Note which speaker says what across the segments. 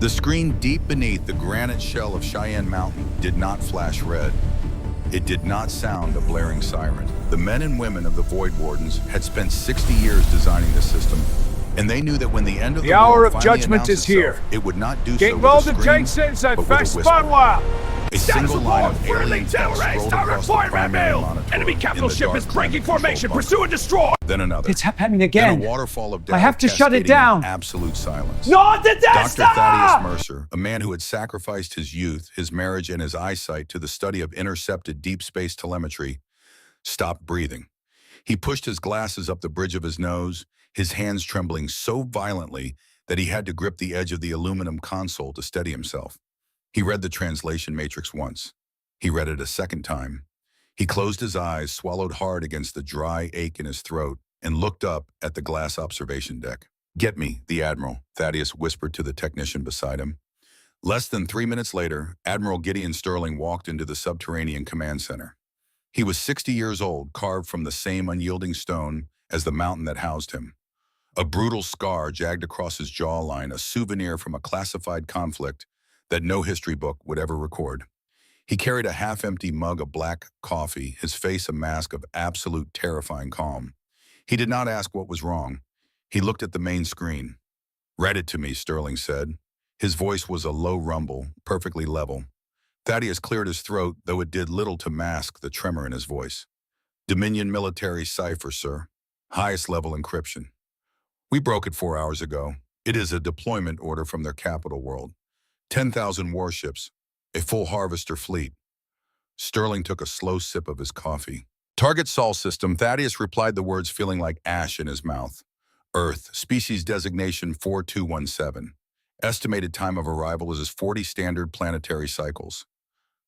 Speaker 1: The screen deep beneath the granite shell of Cheyenne Mountain did not flash red. It did not sound a blaring siren. The men and women of the Void Wardens had spent 60 years designing this system, and they knew that when the end of the
Speaker 2: hour
Speaker 1: world
Speaker 2: of
Speaker 1: finally
Speaker 2: judgment
Speaker 1: announced
Speaker 2: is
Speaker 1: itself,
Speaker 2: here.
Speaker 1: it would not do
Speaker 2: Get
Speaker 1: so with
Speaker 2: rolled
Speaker 1: a
Speaker 2: and
Speaker 1: scream,
Speaker 2: take since I
Speaker 1: but with a
Speaker 2: fast
Speaker 1: whisper.
Speaker 2: Spanwa!
Speaker 1: A single line of alien text scrolled across the primary monitor.
Speaker 3: Enemy capital
Speaker 1: in the
Speaker 3: ship
Speaker 1: dark
Speaker 3: is breaking
Speaker 1: climate control
Speaker 3: formation.
Speaker 1: bunker.
Speaker 3: Pursue and destroy.
Speaker 1: Then another.
Speaker 2: It's happening
Speaker 1: Then
Speaker 2: again.
Speaker 1: a waterfall of doubt
Speaker 2: I have to shut it
Speaker 1: cascading in
Speaker 2: down.
Speaker 1: absolute silence.
Speaker 3: Not the Death
Speaker 1: Dr. Thaddeus
Speaker 3: Star!
Speaker 1: Mercer, a man who had sacrificed his youth, his marriage, and his eyesight to the study of intercepted deep space telemetry, stopped breathing. He pushed his glasses up the bridge of his nose, his hands trembling so violently that he had to grip the edge of the aluminum console to steady himself. He read the translation matrix once. He read it a second time. He closed his eyes, swallowed hard against the dry ache in his throat, and looked up at the glass observation deck. "Get me, the Admiral," Thaddeus whispered to the technician beside him. Less than 3 minutes later, Admiral Gideon Sterling walked into the subterranean command center. He was 60 years old, carved from the same unyielding stone as the mountain that housed him. A brutal scar jagged across his jawline, a souvenir from a classified conflict that no history book would ever record. He carried a half-empty mug of black coffee, his face a mask of absolute terrifying calm. He did not ask what was wrong. He looked at the main screen. "Read it to me," Sterling said. His voice was a low rumble, perfectly level. Thaddeus cleared his throat, though it did little to mask the tremor in his voice. "Dominion military cipher, sir. Highest level encryption. We broke it 4 hours ago. It is a deployment order from their capital world. 10,000 warships, a full harvester fleet." Sterling took a slow sip of his coffee. "Target Sol system," Thaddeus replied, the words feeling like ash in his mouth. "Earth, species designation 4217. Estimated time of arrival is 40 standard planetary cycles."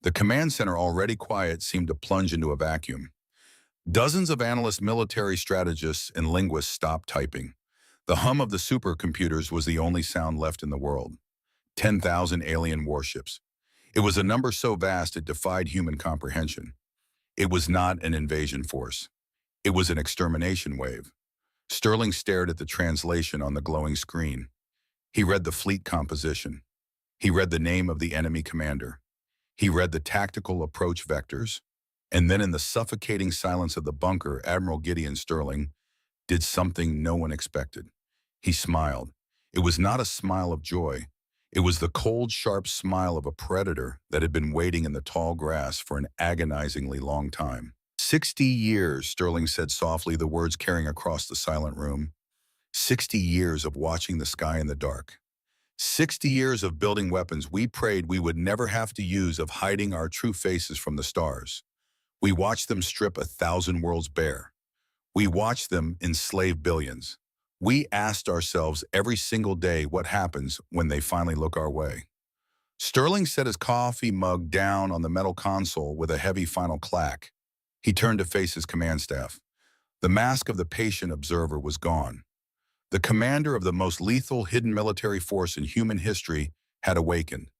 Speaker 1: The command center, already quiet, seemed to plunge into a vacuum. Dozens of analysts, military strategists, and linguists stopped typing. The hum of the supercomputers was the only sound left in the world. 10,000 alien warships. It was a number so vast it defied human comprehension. It was not an invasion force. It was an extermination wave. Sterling stared at the translation on the glowing screen. He read the fleet composition. He read the name of the enemy commander. He read the tactical approach vectors. And then in the suffocating silence of the bunker, Admiral Gideon Sterling did something no one expected. He smiled. It was not a smile of joy. It was the cold, sharp smile of a predator that had been waiting in the tall grass for an agonizingly long time. 60 years, Sterling said softly, the words carrying across the silent room. 60 years of watching the sky in the dark. 60 years of building weapons we prayed we would never have to use, of hiding our true faces from the stars. We watched them strip 1,000 worlds bare. We watched them enslave billions. We asked ourselves every single day what happens when they finally look our way. Sterling set his coffee mug down on the metal console with a heavy final clack. He turned to face his command staff. The mask of the patient observer was gone. The commander of the most lethal hidden military force in human history had awakened.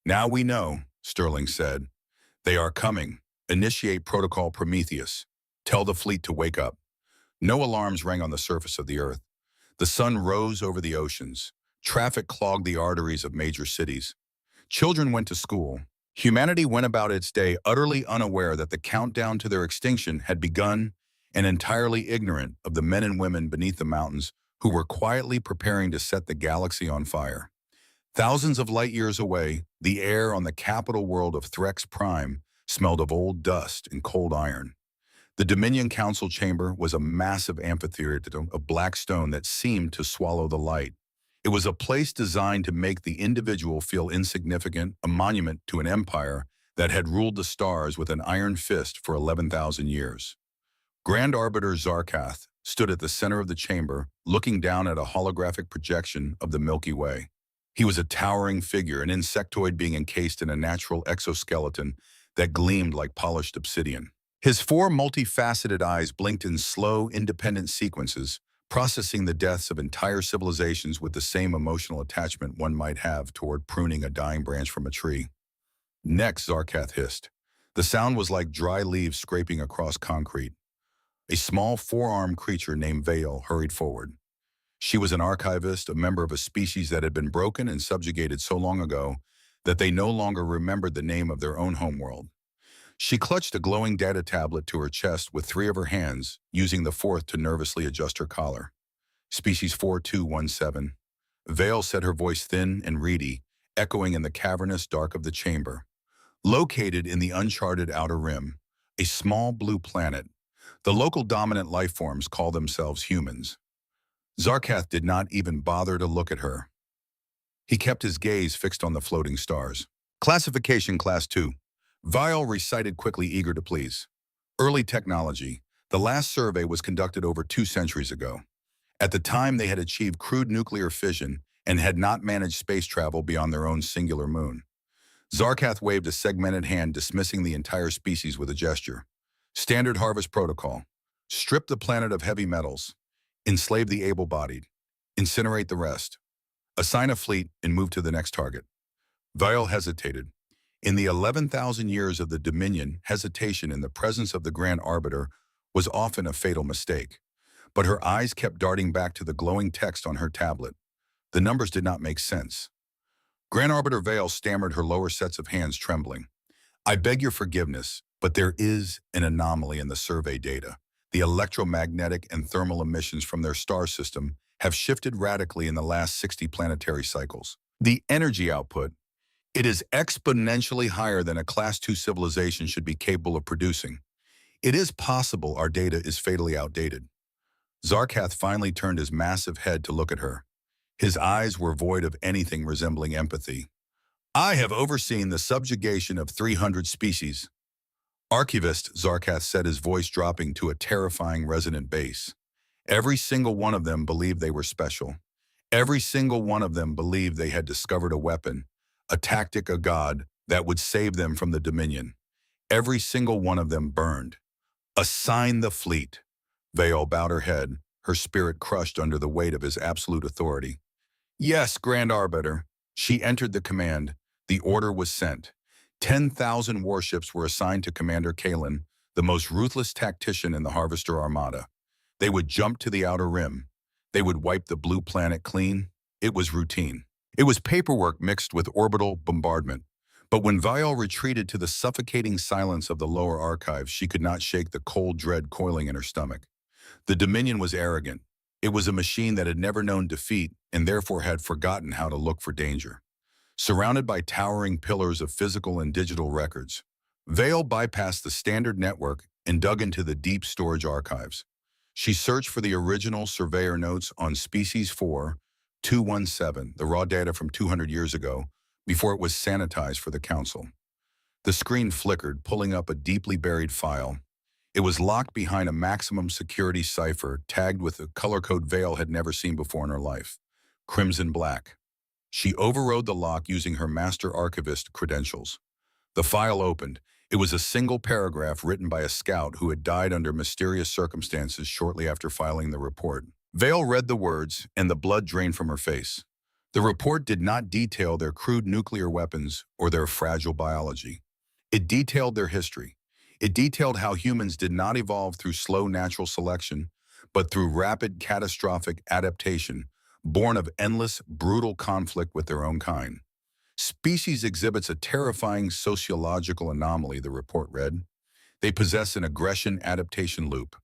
Speaker 1: "Now we know," Sterling said. "They are coming. Initiate Protocol Prometheus. Tell the fleet to wake up." No alarms rang on the surface of the Earth. The sun rose over the oceans. Traffic clogged the arteries of major cities. Children went to school. Humanity went about its day utterly unaware that the countdown to their extinction had begun, and entirely ignorant of the men and women beneath the mountains who were quietly preparing to set the galaxy on fire. Thousands of light years away, the air on the capital world of Threx Prime smelled of old dust and cold iron. The Dominion Council chamber was a massive amphitheater of black stone that seemed to swallow the light. It was a place designed to make the individual feel insignificant, a monument to an empire that had ruled the stars with an iron fist for 11,000 years. Grand Arbiter Zarkath stood at the center of the chamber, looking down at a holographic projection of the Milky Way. He was a towering figure, an insectoid being encased in a natural exoskeleton that gleamed like polished obsidian. His 4 multifaceted eyes blinked in slow, independent sequences, processing the deaths of entire civilizations with the same emotional attachment one might have toward pruning a dying branch from a tree. "Next," Zarkath hissed. The sound was like dry leaves scraping across concrete. A small 4-armed creature named Vale hurried forward. She was an archivist, a member of a species that had been broken and subjugated so long ago that they no longer remembered the name of their own homeworld. She clutched a glowing data tablet to her chest with three of her hands, using the fourth to nervously adjust her collar. Species 4217. Vale said, her voice thin and reedy, echoing in the cavernous dark of the chamber. Located in the uncharted outer rim, a small blue planet, the local dominant life forms call themselves humans. Zarkath did not even bother to look at her. He kept his gaze fixed on the floating stars. Classification Class 2. Vial recited quickly, eager to please. Early technology. The last survey was conducted over 2 centuries ago. At the time, they had achieved crude nuclear fission and had not managed space travel beyond their own singular moon. Zarkath waved a segmented hand, dismissing the entire species with a gesture. Standard harvest protocol. Strip the planet of heavy metals. Enslave the able-bodied. Incinerate the rest. Assign a fleet and move to the next target. Vial hesitated. In the 11,000 years of the Dominion, hesitation in the presence of the Grand Arbiter was often a fatal mistake. But her eyes kept darting back to the glowing text on her tablet. The numbers did not make sense. Grand Arbiter Vale stammered, her lower sets of hands trembling. I beg your forgiveness, but there is an anomaly in the survey data. The electromagnetic and thermal emissions from their star system have shifted radically in the last 60 planetary cycles. The energy output, it is exponentially higher than a Class 2 civilization should be capable of producing. It is possible our data is fatally outdated. Zarkath finally turned his massive head to look at her. His eyes were void of anything resembling empathy. I have overseen the subjugation of 300 species. Archivist, Zarkath said, his voice dropping to a terrifying resonant bass. Every single one of them believed they were special. Every single one of them believed they had discovered a weapon, a tactic, a god that would save them from the Dominion. Every single one of them burned. Assign the fleet. Vale bowed her head, her spirit crushed under the weight of his absolute authority. Yes, Grand Arbiter. She entered the command. The order was sent. 10,000 warships were assigned to Commander Kalen, the most ruthless tactician in the Harvester Armada. They would jump to the outer rim. They would wipe the blue planet clean. It was routine. It was paperwork mixed with orbital bombardment. But when Vial retreated to the suffocating silence of the lower archives, she could not shake the cold dread coiling in her stomach. The Dominion was arrogant. It was a machine that had never known defeat and therefore had forgotten how to look for danger. Surrounded by towering pillars of physical and digital records, Vale bypassed the standard network and dug into the deep storage archives. She searched for the original surveyor notes on Species 4217, the raw data from 200 years ago, before it was sanitized for the Council. The screen flickered, pulling up a deeply buried file. It was locked behind a maximum security cipher tagged with a color code Vale had never seen before in her life: crimson black. She overrode the lock using her master archivist credentials. The file opened. It was a single paragraph written by a scout who had died under mysterious circumstances shortly after filing the report. Vale read the words, and the blood drained from her face. The report did not detail their crude nuclear weapons or their fragile biology. It detailed their history. It detailed how humans did not evolve through slow natural selection, but through rapid catastrophic adaptation, born of endless, brutal conflict with their own kind. Species exhibits a terrifying sociological anomaly, the report read. They possess an aggression-adaptation loop.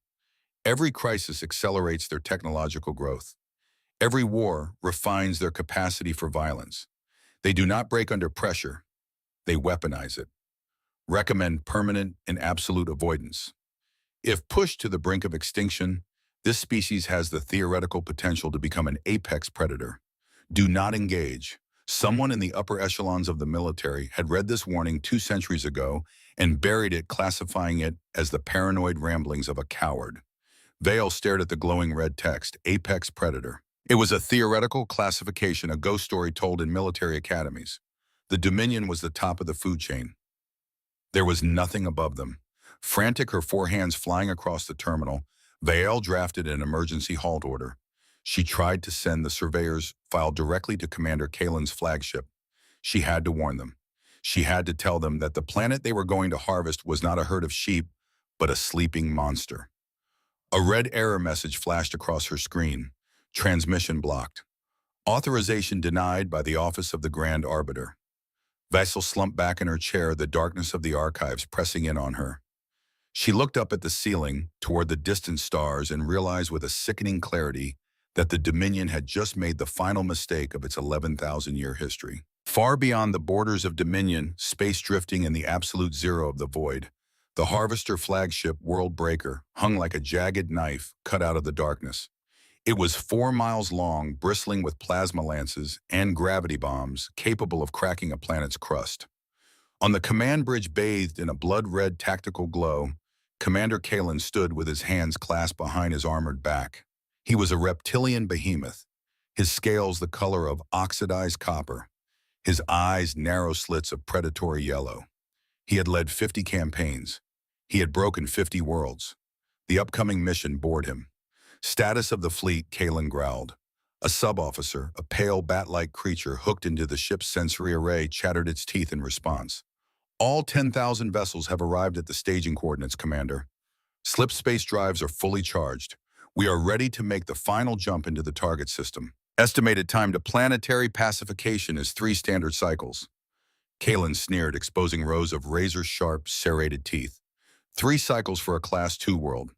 Speaker 1: Every crisis accelerates their technological growth. Every war refines their capacity for violence. They do not break under pressure. They weaponize it. Recommend permanent and absolute avoidance. If pushed to the brink of extinction, this species has the theoretical potential to become an apex predator. Do not engage. Someone in the upper echelons of the military had read this warning 2 centuries ago and buried it, classifying it as the paranoid ramblings of a coward. Vale stared at the glowing red text, apex predator. It was a theoretical classification, a ghost story told in military academies. The Dominion was the top of the food chain. There was nothing above them. Frantic, her 4 hands flying across the terminal, Vale drafted an emergency halt order. She tried to send the surveyor's file directly to Commander Kalen's flagship. She had to warn them. She had to tell them that the planet they were going to harvest was not a herd of sheep, but a sleeping monster. A red error message flashed across her screen. Transmission blocked. Authorization denied by the Office of the Grand Arbiter. Vessel slumped back in her chair, the darkness of the archives pressing in on her. She looked up at the ceiling, toward the distant stars, and realized with a sickening clarity that the Dominion had just made the final mistake of its 11,000-year history. Far beyond the borders of Dominion, space drifting in the absolute zero of the void, the Harvester flagship World Breaker hung like a jagged knife cut out of the darkness. It was 4 miles long, bristling with plasma lances and gravity bombs capable of cracking a planet's crust. On the command bridge, bathed in a blood-red tactical glow, Commander Kalen stood with his hands clasped behind his armored back. He was a reptilian behemoth, his scales the color of oxidized copper, his eyes narrow slits of predatory yellow. He had led 50 campaigns. He had broken 50 worlds. The upcoming mission bored him. Status of the fleet, Kalen growled. A sub-officer, a pale bat-like creature hooked into the ship's sensory array, chattered its teeth in response. All 10,000 vessels have arrived at the staging coordinates, Commander. Slip space drives are fully charged. We are ready to make the final jump into the target system. Estimated time to planetary pacification is 3 standard cycles. Kalen sneered, exposing rows of razor-sharp, serrated teeth. 3 cycles for a Class 2 world.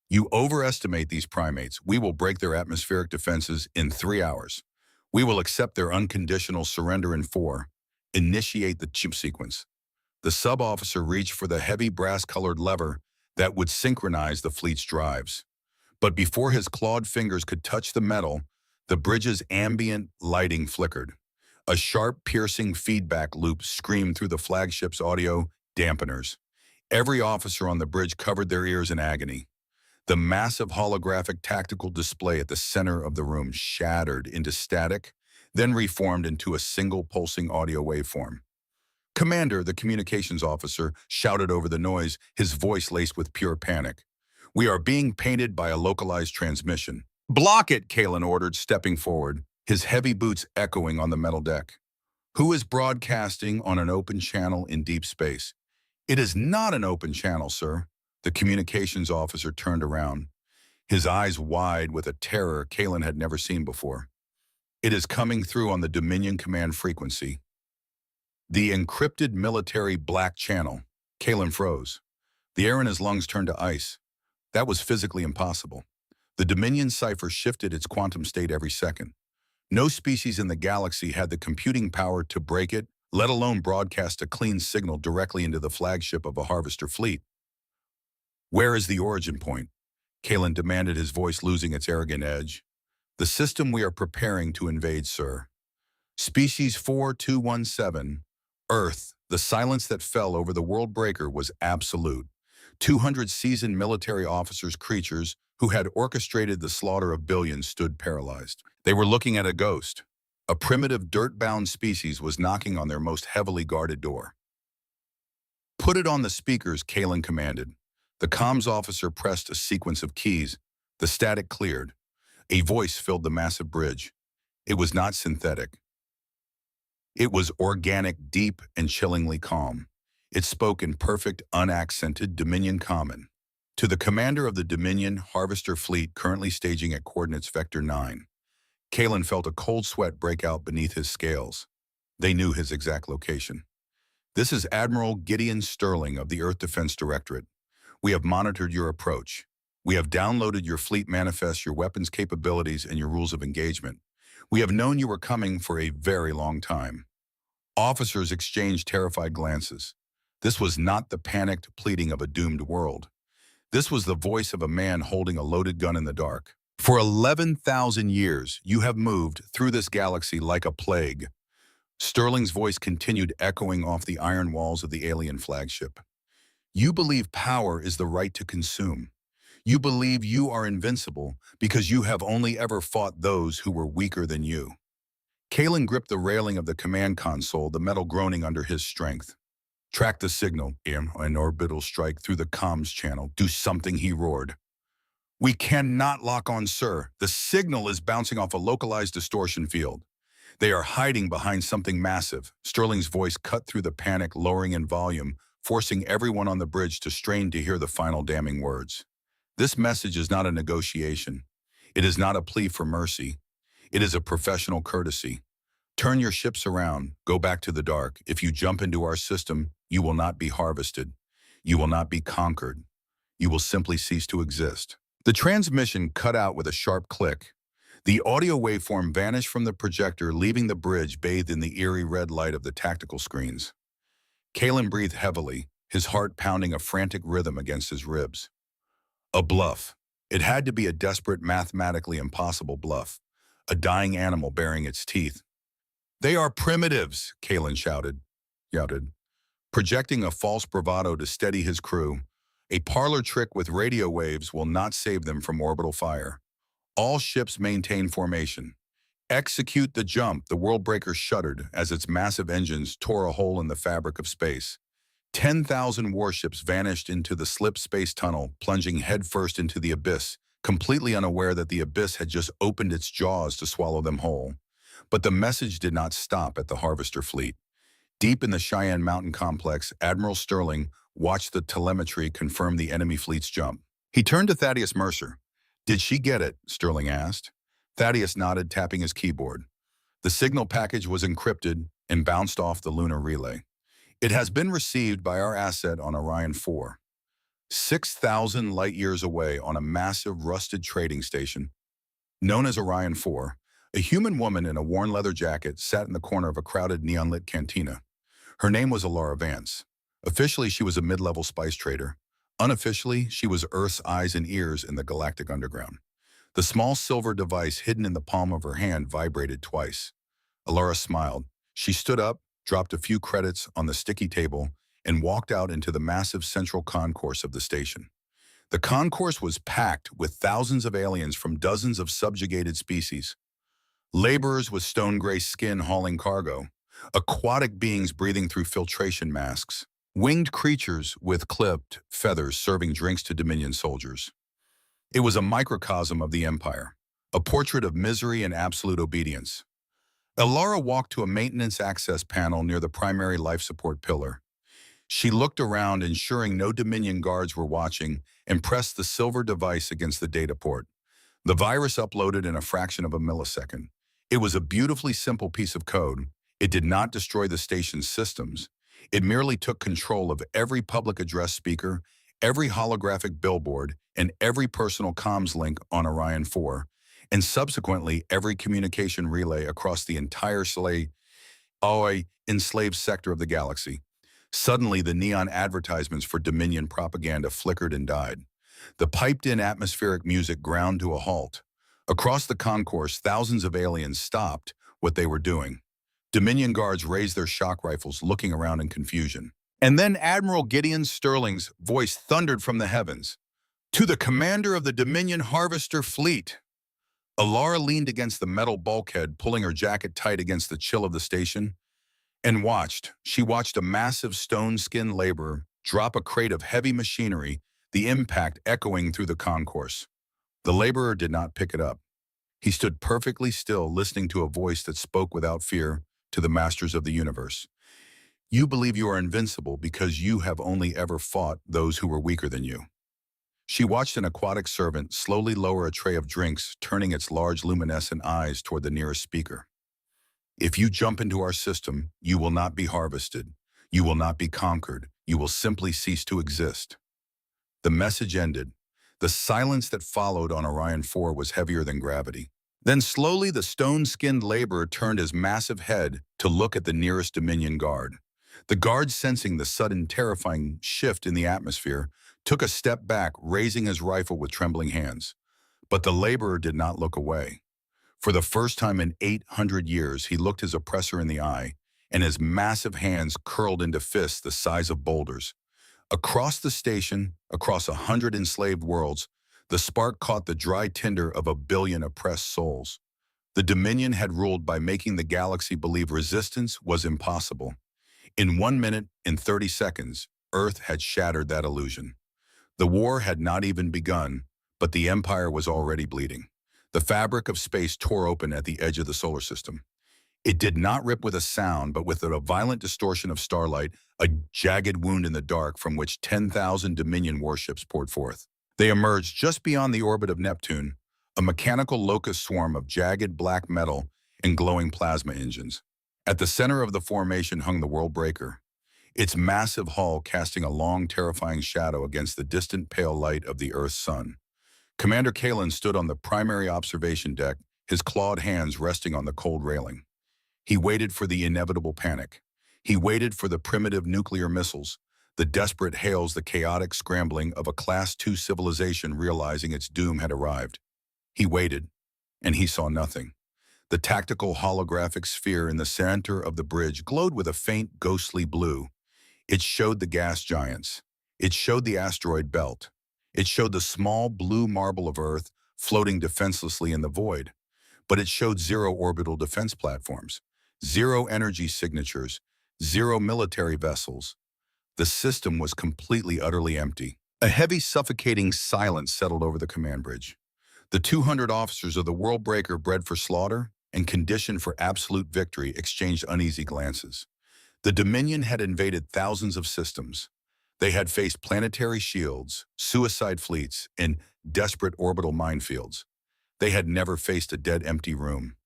Speaker 1: You overestimate these primates. We will break their atmospheric defenses in 3 hours. We will accept their unconditional surrender in 4. Initiate the chip sequence. The sub-officer reached for the heavy brass-colored lever that would synchronize the fleet's drives. But before his clawed fingers could touch the metal, the bridge's ambient lighting flickered. A sharp, piercing feedback loop screamed through the flagship's audio dampeners. Every officer on the bridge covered their ears in agony. The massive holographic tactical display at the center of the room shattered into static, then reformed into a single pulsing audio waveform. Commander, the communications officer, shouted over the noise, his voice laced with pure panic. We are being painted by a localized transmission. Block it, Kalen ordered, stepping forward, his heavy boots echoing on the metal deck. Who is broadcasting on an open channel in deep space? It is not an open channel, sir. The communications officer turned around, his eyes wide with a terror Kalen had never seen before. It is coming through on the Dominion command frequency. The encrypted military black channel. Kalen froze. The air in his lungs turned to ice. That was physically impossible. The Dominion cipher shifted its quantum state every second. No species in the galaxy had the computing power to break it, let alone broadcast a clean signal directly into the flagship of a Harvester fleet. Where is the origin point? Kalen demanded, his voice losing its arrogant edge. The system we are preparing to invade, sir. Species 4217, Earth, the silence that fell over the World Breaker was absolute. 200 seasoned military officers, creatures who had orchestrated the slaughter of billions, stood paralyzed. They were looking at a ghost. A primitive, dirt-bound species was knocking on their most heavily guarded door. Put it on the speakers, Kalen commanded. The comms officer pressed a sequence of keys. The static cleared. A voice filled the massive bridge. It was not synthetic. It was organic, deep, and chillingly calm. It spoke in perfect, unaccented Dominion Common. To the commander of the Dominion Harvester fleet currently staging at coordinates Vector 9, Kalen felt a cold sweat break out beneath his scales. They knew his exact location. This is Admiral Gideon Sterling of the Earth Defense Directorate. We have monitored your approach. We have downloaded your fleet manifest, your weapons capabilities, and your rules of engagement. We have known you were coming for a very long time. Officers exchanged terrified glances. This was not the panicked pleading of a doomed world. This was the voice of a man holding a loaded gun in the dark. For 11,000 years, you have moved through this galaxy like a plague. Sterling's voice continued echoing off the iron walls of the alien flagship. You believe power is the right to consume. You believe you are invincible because you have only ever fought those who were weaker than you. Kalen gripped the railing of the command console, the metal groaning under his strength. Track the signal, an orbital strike through the comms channel. Do something, he roared. We cannot lock on, sir. The signal is bouncing off a localized distortion field. They are hiding behind something massive. Sterling's voice cut through the panic, lowering in volume, forcing everyone on the bridge to strain to hear the final damning words. This message is not a negotiation. It is not a plea for mercy. It is a professional courtesy. Turn your ships around, go back to the dark. If you jump into our system, you will not be harvested. You will not be conquered. You will simply cease to exist. The transmission cut out with a sharp click. The audio waveform vanished from the projector, leaving the bridge bathed in the eerie red light of the tactical screens. Kalen breathed heavily, his heart pounding a frantic rhythm against his ribs. A bluff. It had to be a desperate, mathematically impossible bluff. A dying animal baring its teeth. "They are primitives," Kalen shouted, projecting a false bravado to steady his crew. "A parlor trick with radio waves will not save them from orbital fire. All ships maintain formation. Execute the jump." The Worldbreaker shuddered as its massive engines tore a hole in the fabric of space. 10,000 warships vanished into the slip space tunnel, plunging headfirst into the abyss, completely unaware that the abyss had just opened its jaws to swallow them whole. But the message did not stop at the Harvester fleet. Deep in the Cheyenne Mountain complex, Admiral Sterling watched the telemetry confirm the enemy fleet's jump. He turned to Thaddeus Mercer. "Did she get it?" Sterling asked. Thaddeus nodded, tapping his keyboard. The signal package was encrypted and bounced off the lunar relay. "It has been received by our asset on Orion 4. 6,000 light-years away on a massive rusted trading station. Known as Orion 4, a human woman in a worn leather jacket sat in the corner of a crowded neon-lit cantina. Her name was Alara Vance. Officially, she was a mid-level spice trader. Unofficially, she was Earth's eyes and ears in the galactic underground. The small silver device hidden in the palm of her hand vibrated twice. Alara smiled. She stood up, dropped a few credits on the sticky table, and walked out into the massive central concourse of the station. The concourse was packed with thousands of aliens from dozens of subjugated species. Laborers with stone-gray skin hauling cargo, aquatic beings breathing through filtration masks, winged creatures with clipped feathers serving drinks to Dominion soldiers. It was a microcosm of the Empire, a portrait of misery and absolute obedience. Alara walked to a maintenance access panel near the primary life support pillar. She looked around, ensuring no Dominion guards were watching, and pressed the silver device against the data port. The virus uploaded in a fraction of a millisecond. It was a beautifully simple piece of code. It did not destroy the station's systems. It merely took control of every public address speaker, every holographic billboard, and every personal comms link on Orion 4, and subsequently every communication relay across the entire enslaved sector of the galaxy. Suddenly, the neon advertisements for Dominion propaganda flickered and died. The piped-in atmospheric music ground to a halt. Across the concourse, thousands of aliens stopped what they were doing. Dominion guards raised their shock rifles, looking around in confusion. And then Admiral Gideon Sterling's voice thundered from the heavens. "To the commander of the Dominion Harvester Fleet." Alara leaned against the metal bulkhead, pulling her jacket tight against the chill of the station, and watched. She watched a massive stone-skinned laborer drop a crate of heavy machinery, the impact echoing through the concourse. The laborer did not pick it up. He stood perfectly still, listening to a voice that spoke without fear to the masters of the universe. "You believe you are invincible because you have only ever fought those who were weaker than you." She watched an aquatic servant slowly lower a tray of drinks, turning its large luminescent eyes toward the nearest speaker. "If you jump into our system, you will not be harvested. You will not be conquered. You will simply cease to exist." The message ended. The silence that followed on Orion 4 was heavier than gravity. Then slowly the stone-skinned laborer turned his massive head to look at the nearest Dominion guard. The guard, sensing the sudden terrifying shift in the atmosphere, took a step back, raising his rifle with trembling hands. But the laborer did not look away. For the first time in 800 years, he looked his oppressor in the eye, and his massive hands curled into fists the size of boulders. Across the station, across 100 enslaved worlds, the spark caught the dry tinder of 1 billion oppressed souls. The Dominion had ruled by making the galaxy believe resistance was impossible. In 1 minute, in 30 seconds, Earth had shattered that illusion. The war had not even begun, but the Empire was already bleeding. The fabric of space tore open at the edge of the solar system. It did not rip with a sound, but with a violent distortion of starlight, a jagged wound in the dark from which 10,000 Dominion warships poured forth. They emerged just beyond the orbit of Neptune, a mechanical locust swarm of jagged black metal and glowing plasma engines. At the center of the formation hung the World Breaker, its massive hull casting a long, terrifying shadow against the distant pale light of the Earth's sun. Commander Kalen stood on the primary observation deck, his clawed hands resting on the cold railing. He waited for the inevitable panic. He waited for the primitive nuclear missiles, the desperate hails, the chaotic scrambling of a Class II civilization realizing its doom had arrived. He waited, and he saw nothing. The tactical holographic sphere in the center of the bridge glowed with a faint, ghostly blue. It showed the gas giants. It showed the asteroid belt. It showed the small blue marble of Earth floating defenselessly in the void. But it showed zero orbital defense platforms, zero energy signatures, zero military vessels. The system was completely, utterly empty. A heavy, suffocating silence settled over the command bridge. The 200 officers of the World Breaker, bred for slaughter and conditioned for absolute victory, exchanged uneasy glances. The Dominion had invaded thousands of systems. They had faced planetary shields, suicide fleets, and desperate orbital minefields. They had never faced a dead, empty room.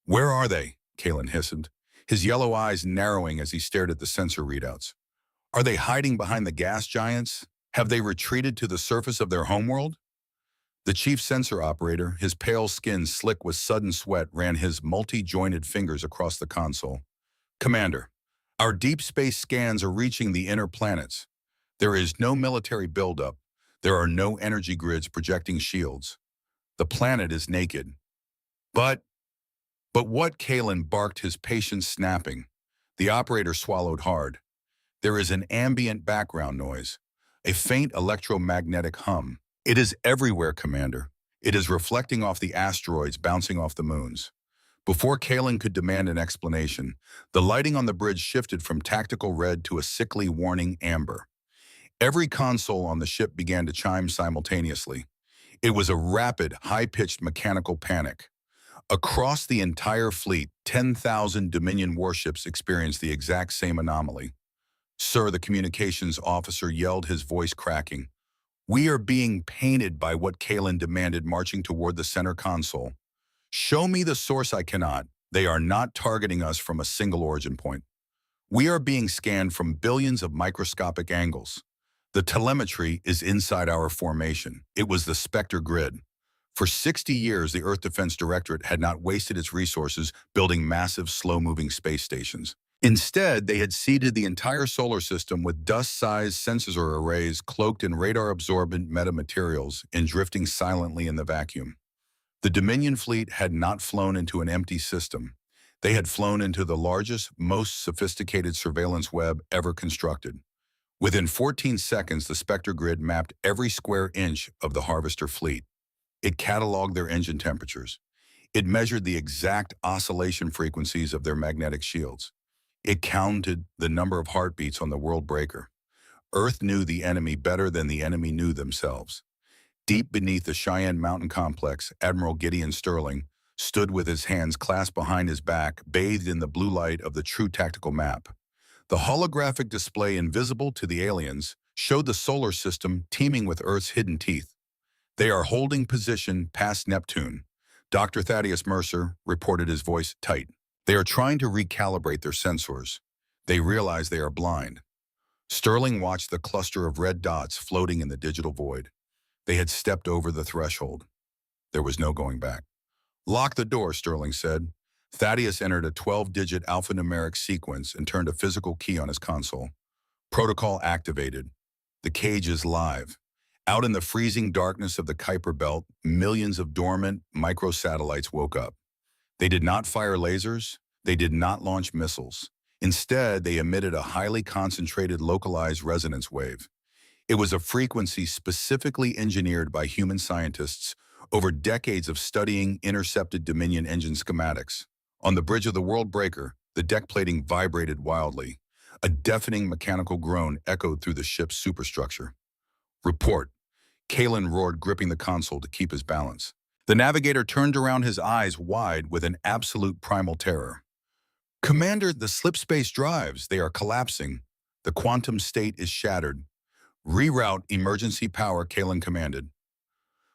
Speaker 1: "Where are they?" Kalen hissed, his yellow eyes narrowing as he stared at the sensor readouts. "Are they hiding behind the gas giants? Have they retreated to the surface of their homeworld?" The chief sensor operator, his pale skin slick with sudden sweat, ran his multi-jointed fingers across the console. "Commander, our deep space scans are reaching the inner planets. There is no military buildup. There are no energy grids projecting shields. The planet is naked." But what?" Kalen barked, his patience snapping. The operator swallowed hard. "There is an ambient background noise, a faint electromagnetic hum. It is everywhere, Commander. It is reflecting off the asteroids, bouncing off the moons." Before Kalen could demand an explanation, the lighting on the bridge shifted from tactical red to a sickly warning amber. Every console on the ship began to chime simultaneously. It was a rapid, high-pitched mechanical panic. Across the entire fleet, 10,000 Dominion warships experienced the exact same anomaly. "Sir," the communications officer yelled, his voice cracking. "We are being painted by what," Kalen demanded, marching toward the center console. "Show me the source." "I cannot. They are not targeting us from a single origin point. We are being scanned from billions of microscopic angles. The telemetry is inside our formation." It was the Spectre grid. For 60 years, the Earth Defense Directorate had not wasted its resources building massive, slow-moving space stations. Instead, they had seeded the entire solar system with dust-sized sensor arrays cloaked in radar-absorbent metamaterials and drifting silently in the vacuum. The Dominion fleet had not flown into an empty system. They had flown into the largest, most sophisticated surveillance web ever constructed. Within 14 seconds, the Spectre grid mapped every square inch of the Harvester fleet. It cataloged their engine temperatures. It measured the exact oscillation frequencies of their magnetic shields. It counted the number of heartbeats on the World Breaker. Earth knew the enemy better than the enemy knew themselves. Deep beneath the Cheyenne Mountain complex, Admiral Gideon Sterling stood with his hands clasped behind his back, bathed in the blue light of the true tactical map. The holographic display, invisible to the aliens, showed the solar system teeming with Earth's hidden teeth. "They are holding position past Neptune," Dr. Thaddeus Mercer reported, his voice tight. "They are trying to recalibrate their sensors. They realize they are blind." Sterling watched the cluster of red dots floating in the digital void. They had stepped over the threshold. There was no going back. "Lock the door," Sterling said. Thaddeus entered a 12-digit alphanumeric sequence and turned a physical key on his console. "Protocol activated. The cage is live." Out in the freezing darkness of the Kuiper Belt, millions of dormant microsatellites woke up. They did not fire lasers. They did not launch missiles. Instead, they emitted a highly concentrated, localized resonance wave. It was a frequency specifically engineered by human scientists over decades of studying intercepted Dominion engine schematics. On the bridge of the World Breaker, the deck plating vibrated wildly. A deafening mechanical groan echoed through the ship's superstructure. "Report," Kalen roared, gripping the console to keep his balance. The navigator turned around, his eyes wide with an absolute primal terror. "Commander, the slipspace drives, they are collapsing. The quantum state is shattered. Reroute emergency power," Kalen commanded.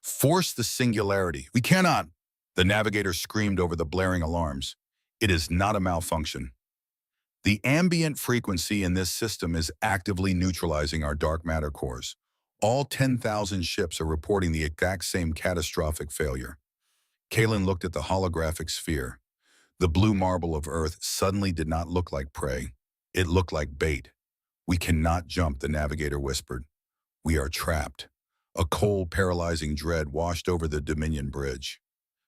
Speaker 1: Force the singularity. We cannot. The navigator screamed over the blaring alarms. It is not a malfunction. The ambient frequency in this system is actively neutralizing our dark matter cores. All 10,000 ships are reporting the exact same catastrophic failure. Kalen looked at the holographic sphere. The blue marble of Earth suddenly did not look like prey. It looked like bait. We cannot jump, the navigator whispered. We are trapped. A cold, paralyzing dread washed over the Dominion Bridge.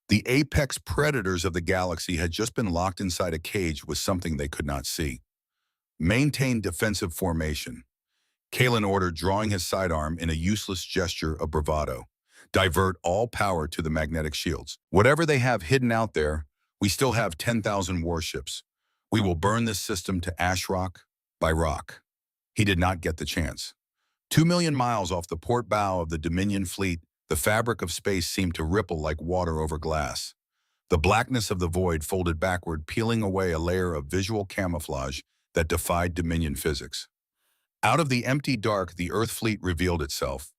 Speaker 1: The apex predators of the galaxy had just been locked inside a cage with something they could not see. Maintain defensive formation. Kalen ordered, drawing his sidearm in a useless gesture of bravado. Divert all power to the magnetic shields. Whatever they have hidden out there, we still have 10,000 warships. We will burn this system to ash rock by rock. He did not get the chance. 2 million miles off the port bow of the Dominion fleet, the fabric of space seemed to ripple like water over glass. The blackness of the void folded backward, peeling away a layer of visual camouflage that defied Dominion physics. Out of the empty dark, the Earth fleet revealed itself.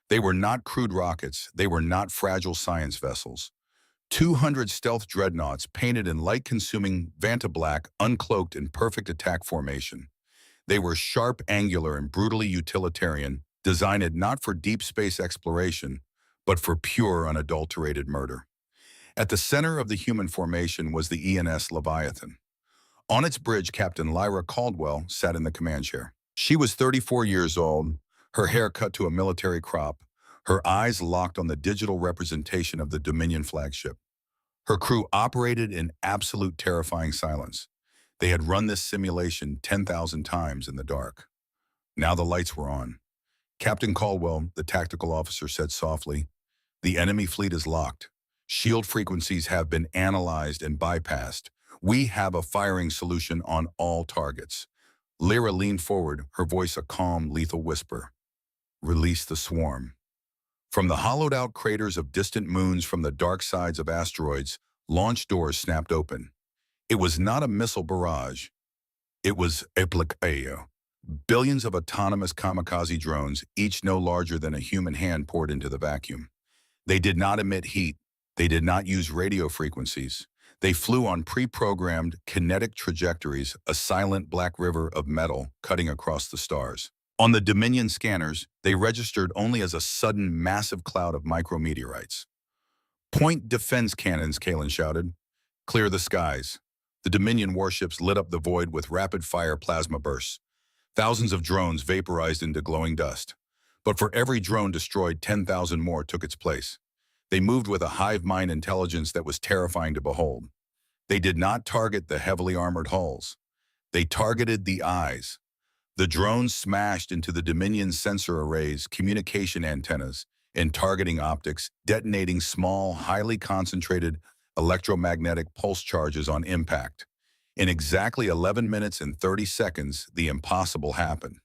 Speaker 1: They were not crude rockets. They were not fragile science vessels. 200 stealth dreadnoughts painted in light-consuming Vantablack, uncloaked in perfect attack formation. They were sharp, angular, and brutally utilitarian, designed not for deep space exploration, but for pure, unadulterated murder. At the center of the human formation was the ENS Leviathan. On its bridge, Captain Lyra Caldwell sat in the command chair. She was 34 years old, her hair cut to a military crop, her eyes locked on the digital representation of the Dominion flagship. Her crew operated in absolute terrifying silence. They had run this simulation 10,000 times in the dark. Now the lights were on. Captain Caldwell, the tactical officer, said softly, "The enemy fleet is locked. Shield frequencies have been analyzed and bypassed. We have a firing solution on all targets." Lyra leaned forward, her voice a calm, lethal whisper. "Release the swarm." From the hollowed-out craters of distant moons, from the dark sides of asteroids, launch doors snapped open. It was not a missile barrage. It was Applicayo. Billions of autonomous kamikaze drones, each no larger than a human hand, poured into the vacuum. They did not emit heat. They did not use radio frequencies. They flew on pre-programmed kinetic trajectories, a silent black river of metal cutting across the stars. On the Dominion scanners, they registered only as a sudden, massive cloud of micrometeorites. "Point defense cannons," Kalen shouted. "Clear the skies." The Dominion warships lit up the void with rapid-fire plasma bursts. Thousands of drones vaporized into glowing dust. But for every drone destroyed, 10,000 more took its place. They moved with a hive mind intelligence that was terrifying to behold. They did not target the heavily armored hulls. They targeted the eyes. The drones smashed into the Dominion sensor arrays, communication antennas, and targeting optics, detonating small, highly concentrated electromagnetic pulse charges on impact. In exactly 11 minutes and 30 seconds, the impossible happened.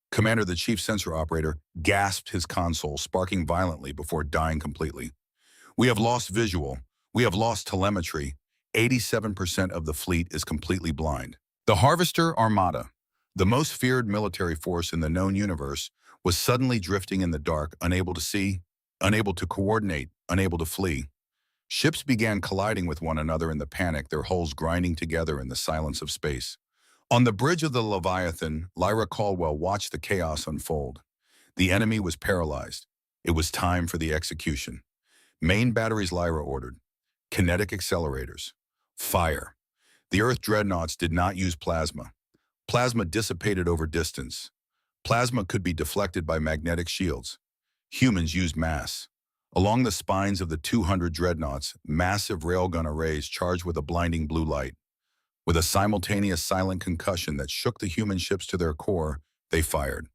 Speaker 1: Commander, the chief sensor operator, gasped, his console sparking violently before dying completely. "We have lost visual. We have lost telemetry. 87% of the fleet is completely blind." The Harvester Armada, the most feared military force in the known universe, was suddenly drifting in the dark, unable to see, unable to coordinate, unable to flee. Ships began colliding with one another in the panic, their hulls grinding together in the silence of space. On the bridge of the Leviathan, Lyra Caldwell watched the chaos unfold. The enemy was paralyzed. It was time for the execution. "Main batteries," Lyra ordered. "Kinetic accelerators. Fire." The Earth dreadnoughts did not use plasma. Plasma dissipated over distance. Plasma could be deflected by magnetic shields. Humans used mass. Along the spines of the 200 dreadnoughts, massive railgun arrays charged with a blinding blue light. With a simultaneous silent concussion that shook the human ships to their core, they fired.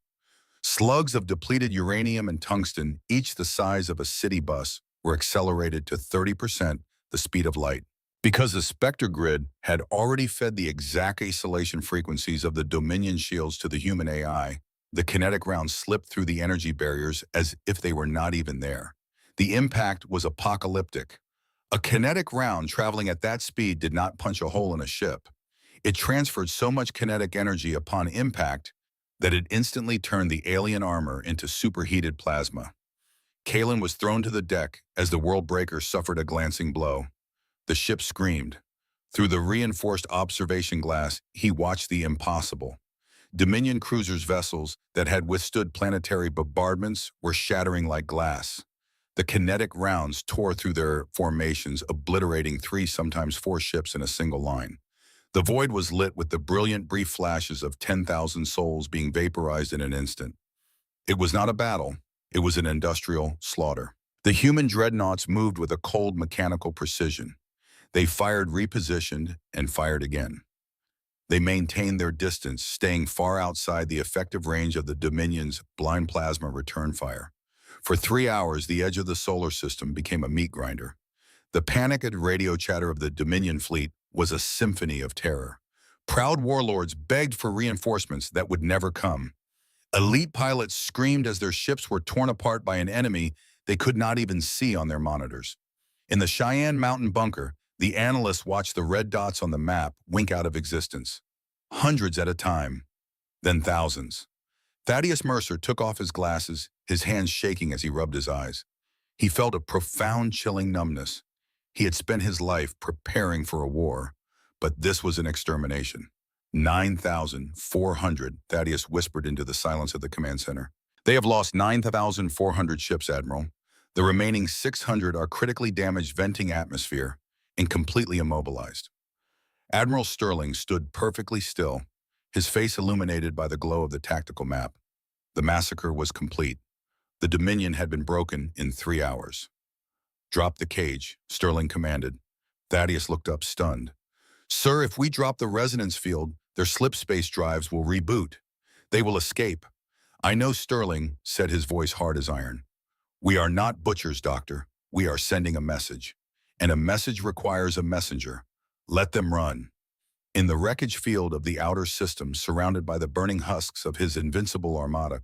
Speaker 1: Slugs of depleted uranium and tungsten, each the size of a city bus, were accelerated to 30% the speed of light. Because the Spectre grid had already fed the exact isolation frequencies of the Dominion shields to the human AI, the kinetic rounds slipped through the energy barriers as if they were not even there. The impact was apocalyptic. A kinetic round traveling at that speed did not punch a hole in a ship. It transferred so much kinetic energy upon impact that it instantly turned the alien armor into superheated plasma. Kalen was thrown to the deck as the world breaker suffered a glancing blow. The ship screamed. Through the reinforced observation glass, he watched the impossible. Dominion cruisers' vessels that had withstood planetary bombardments were shattering like glass. The kinetic rounds tore through their formations, obliterating 3, sometimes 4 ships in a single line. The void was lit with the brilliant brief flashes of 10,000 souls being vaporized in an instant. It was not a battle, it was an industrial slaughter. The human dreadnoughts moved with a cold mechanical precision. They fired, repositioned, and fired again. They maintained their distance, staying far outside the effective range of the Dominion's blind plasma return fire. For 3 hours, the edge of the solar system became a meat grinder. The panicked radio chatter of the Dominion fleet was a symphony of terror. Proud warlords begged for reinforcements that would never come. Elite pilots screamed as their ships were torn apart by an enemy they could not even see on their monitors. In the Cheyenne Mountain bunker, the analysts watched the red dots on the map wink out of existence. Hundreds at a time, then thousands. Thaddeus Mercer took off his glasses, his hands shaking as he rubbed his eyes. He felt a profound, chilling numbness. He had spent his life preparing for a war, but this was an extermination. 9,400, Thaddeus whispered into the silence of the command center. They have lost 9,400 ships, Admiral. The remaining 600 are critically damaged, venting atmosphere, and completely immobilized. Admiral Sterling stood perfectly still, his face illuminated by the glow of the tactical map. The massacre was complete. The Dominion had been broken in 3 hours. Drop the cage, Sterling commanded. Thaddeus looked up, stunned. Sir, if we drop the resonance field, their slipspace drives will reboot. They will escape. I know, Sterling, said, his voice hard as iron. We are not butchers, Doctor. We are sending a message. And a message requires a messenger. Let them run. In the wreckage field of the outer system, surrounded by the burning husks of his invincible armada,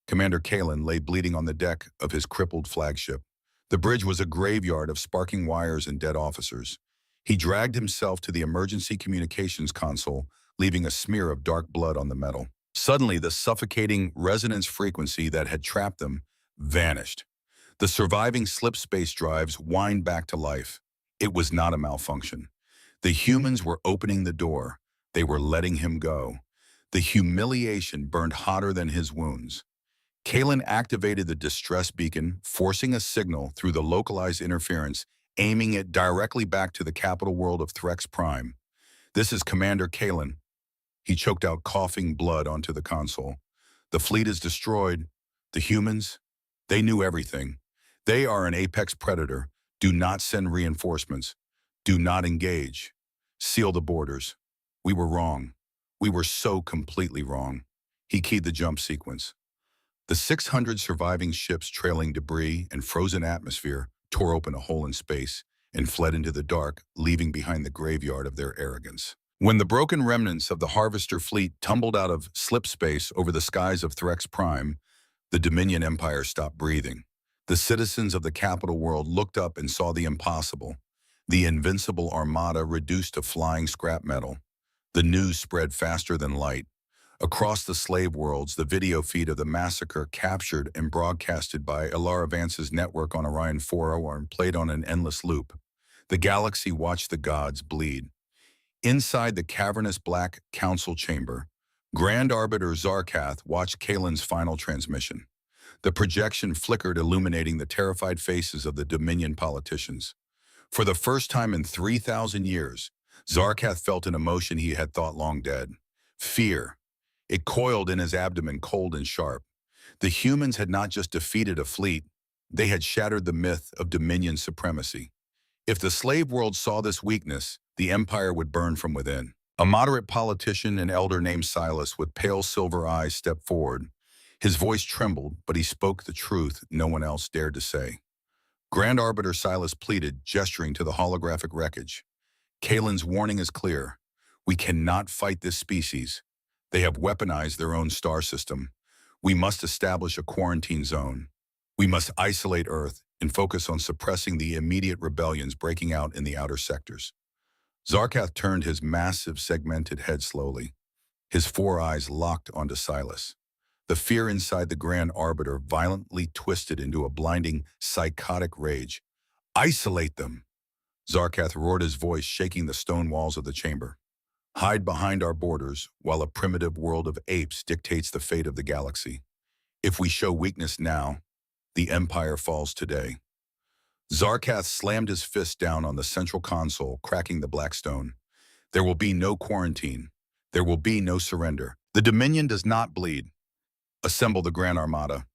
Speaker 1: Commander Kalen lay bleeding on the deck of his crippled flagship. The bridge was a graveyard of sparking wires and dead officers. He dragged himself to the emergency communications console, leaving a smear of dark blood on the metal. Suddenly, the suffocating resonance frequency that had trapped them vanished. The surviving slipspace drives whined back to life. It was not a malfunction. The humans were opening the door. They were letting him go. The humiliation burned hotter than his wounds. Kalen activated the distress beacon, forcing a signal through the localized interference, aiming it directly back to the capital world of Threx Prime. This is Commander Kalen. He choked out coughing blood onto the console. The fleet is destroyed. The humans, they knew everything. They are an apex predator. Do not send reinforcements. Do not engage. Seal the borders. We were wrong. We were so completely wrong. He keyed the jump sequence. The 600 surviving ships trailing debris and frozen atmosphere tore open a hole in space and fled into the dark, leaving behind the graveyard of their arrogance. When the broken remnants of the Harvester fleet tumbled out of slipspace over the skies of Threx Prime, the Dominion Empire stopped breathing. The citizens of the capital world looked up and saw the impossible. The invincible armada reduced to flying scrap metal. The news spread faster than light. Across the slave worlds, the video feed of the massacre captured and broadcasted by Ilara Vance's network on Orion 4 played on an endless loop. The galaxy watched the gods bleed. Inside the cavernous black council chamber, Grand Arbiter Zarkath watched Kalen's final transmission. The projection flickered, illuminating the terrified faces of the Dominion politicians. For the first time in 3,000 years, Zarkath felt an emotion he had thought long dead. Fear. It coiled in his abdomen, cold and sharp. The humans had not just defeated a fleet, they had shattered the myth of Dominion supremacy. If the slave world saw this weakness, the empire would burn from within. A moderate politician, an elder named Silas, with pale silver eyes, stepped forward. His voice trembled, but he spoke the truth no one else dared to say. Grand Arbiter Silas pleaded, gesturing to the holographic wreckage. Kalen's warning is clear. We cannot fight this species. They have weaponized their own star system. We must establish a quarantine zone. We must isolate Earth and focus on suppressing the immediate rebellions breaking out in the outer sectors. Zarkath turned his massive, segmented head slowly. His 4 eyes locked onto Silas. The fear inside the Grand Arbiter violently twisted into a blinding, psychotic rage. Isolate them! Zarkath roared, his voice shaking the stone walls of the chamber. Hide behind our borders while a primitive world of apes dictates the fate of the galaxy. If we show weakness now, the Empire falls today. Zarkath slammed his fist down on the central console, cracking the black stone. There will be no quarantine. There will be no surrender. The Dominion does not bleed. Assemble the Grand Armada.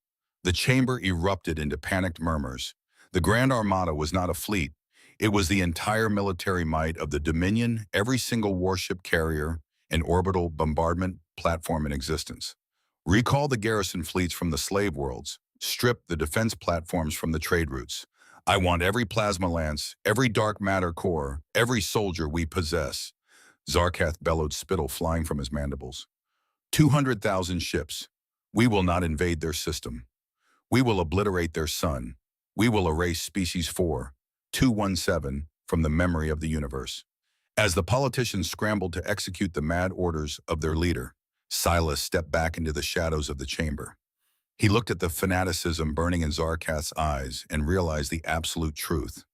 Speaker 1: The chamber erupted into panicked murmurs. The Grand Armada was not a fleet. It was the entire military might of the Dominion, every single warship carrier and orbital bombardment platform in existence. Recall the garrison fleets from the slave worlds. Strip the defense platforms from the trade routes. I want every plasma lance, every dark matter core, every soldier we possess. Zarkath bellowed, spittle flying from his mandibles. 200,000 ships. We will not invade their system. We will obliterate their sun. We will erase Species 4-217 from the memory of the universe. As the politicians scrambled to execute the mad orders of their leader, Silas stepped back into the shadows of the chamber. He looked at the fanaticism burning in Zarkath's eyes and realized the absolute truth.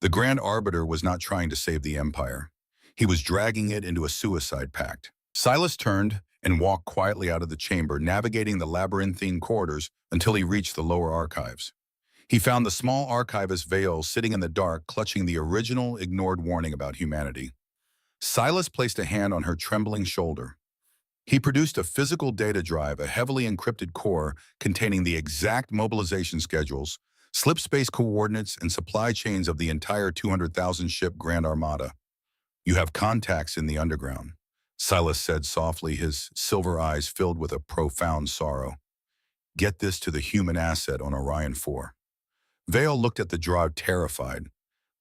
Speaker 1: The Grand Arbiter was not trying to save the Empire. He was dragging it into a suicide pact. Silas turned and walked quietly out of the chamber, navigating the labyrinthine corridors until he reached the lower archives. He found the small archivist Vale sitting in the dark, clutching the original ignored warning about humanity. Silas placed a hand on her trembling shoulder. He produced a physical data drive, a heavily encrypted core containing the exact mobilization schedules, slip space coordinates, and supply chains of the entire 200,000-ship Grand Armada. You have contacts in the underground, Silas said softly, his silver eyes filled with a profound sorrow. Get this to the human asset on Orion 4. Vale looked at the drive, terrified.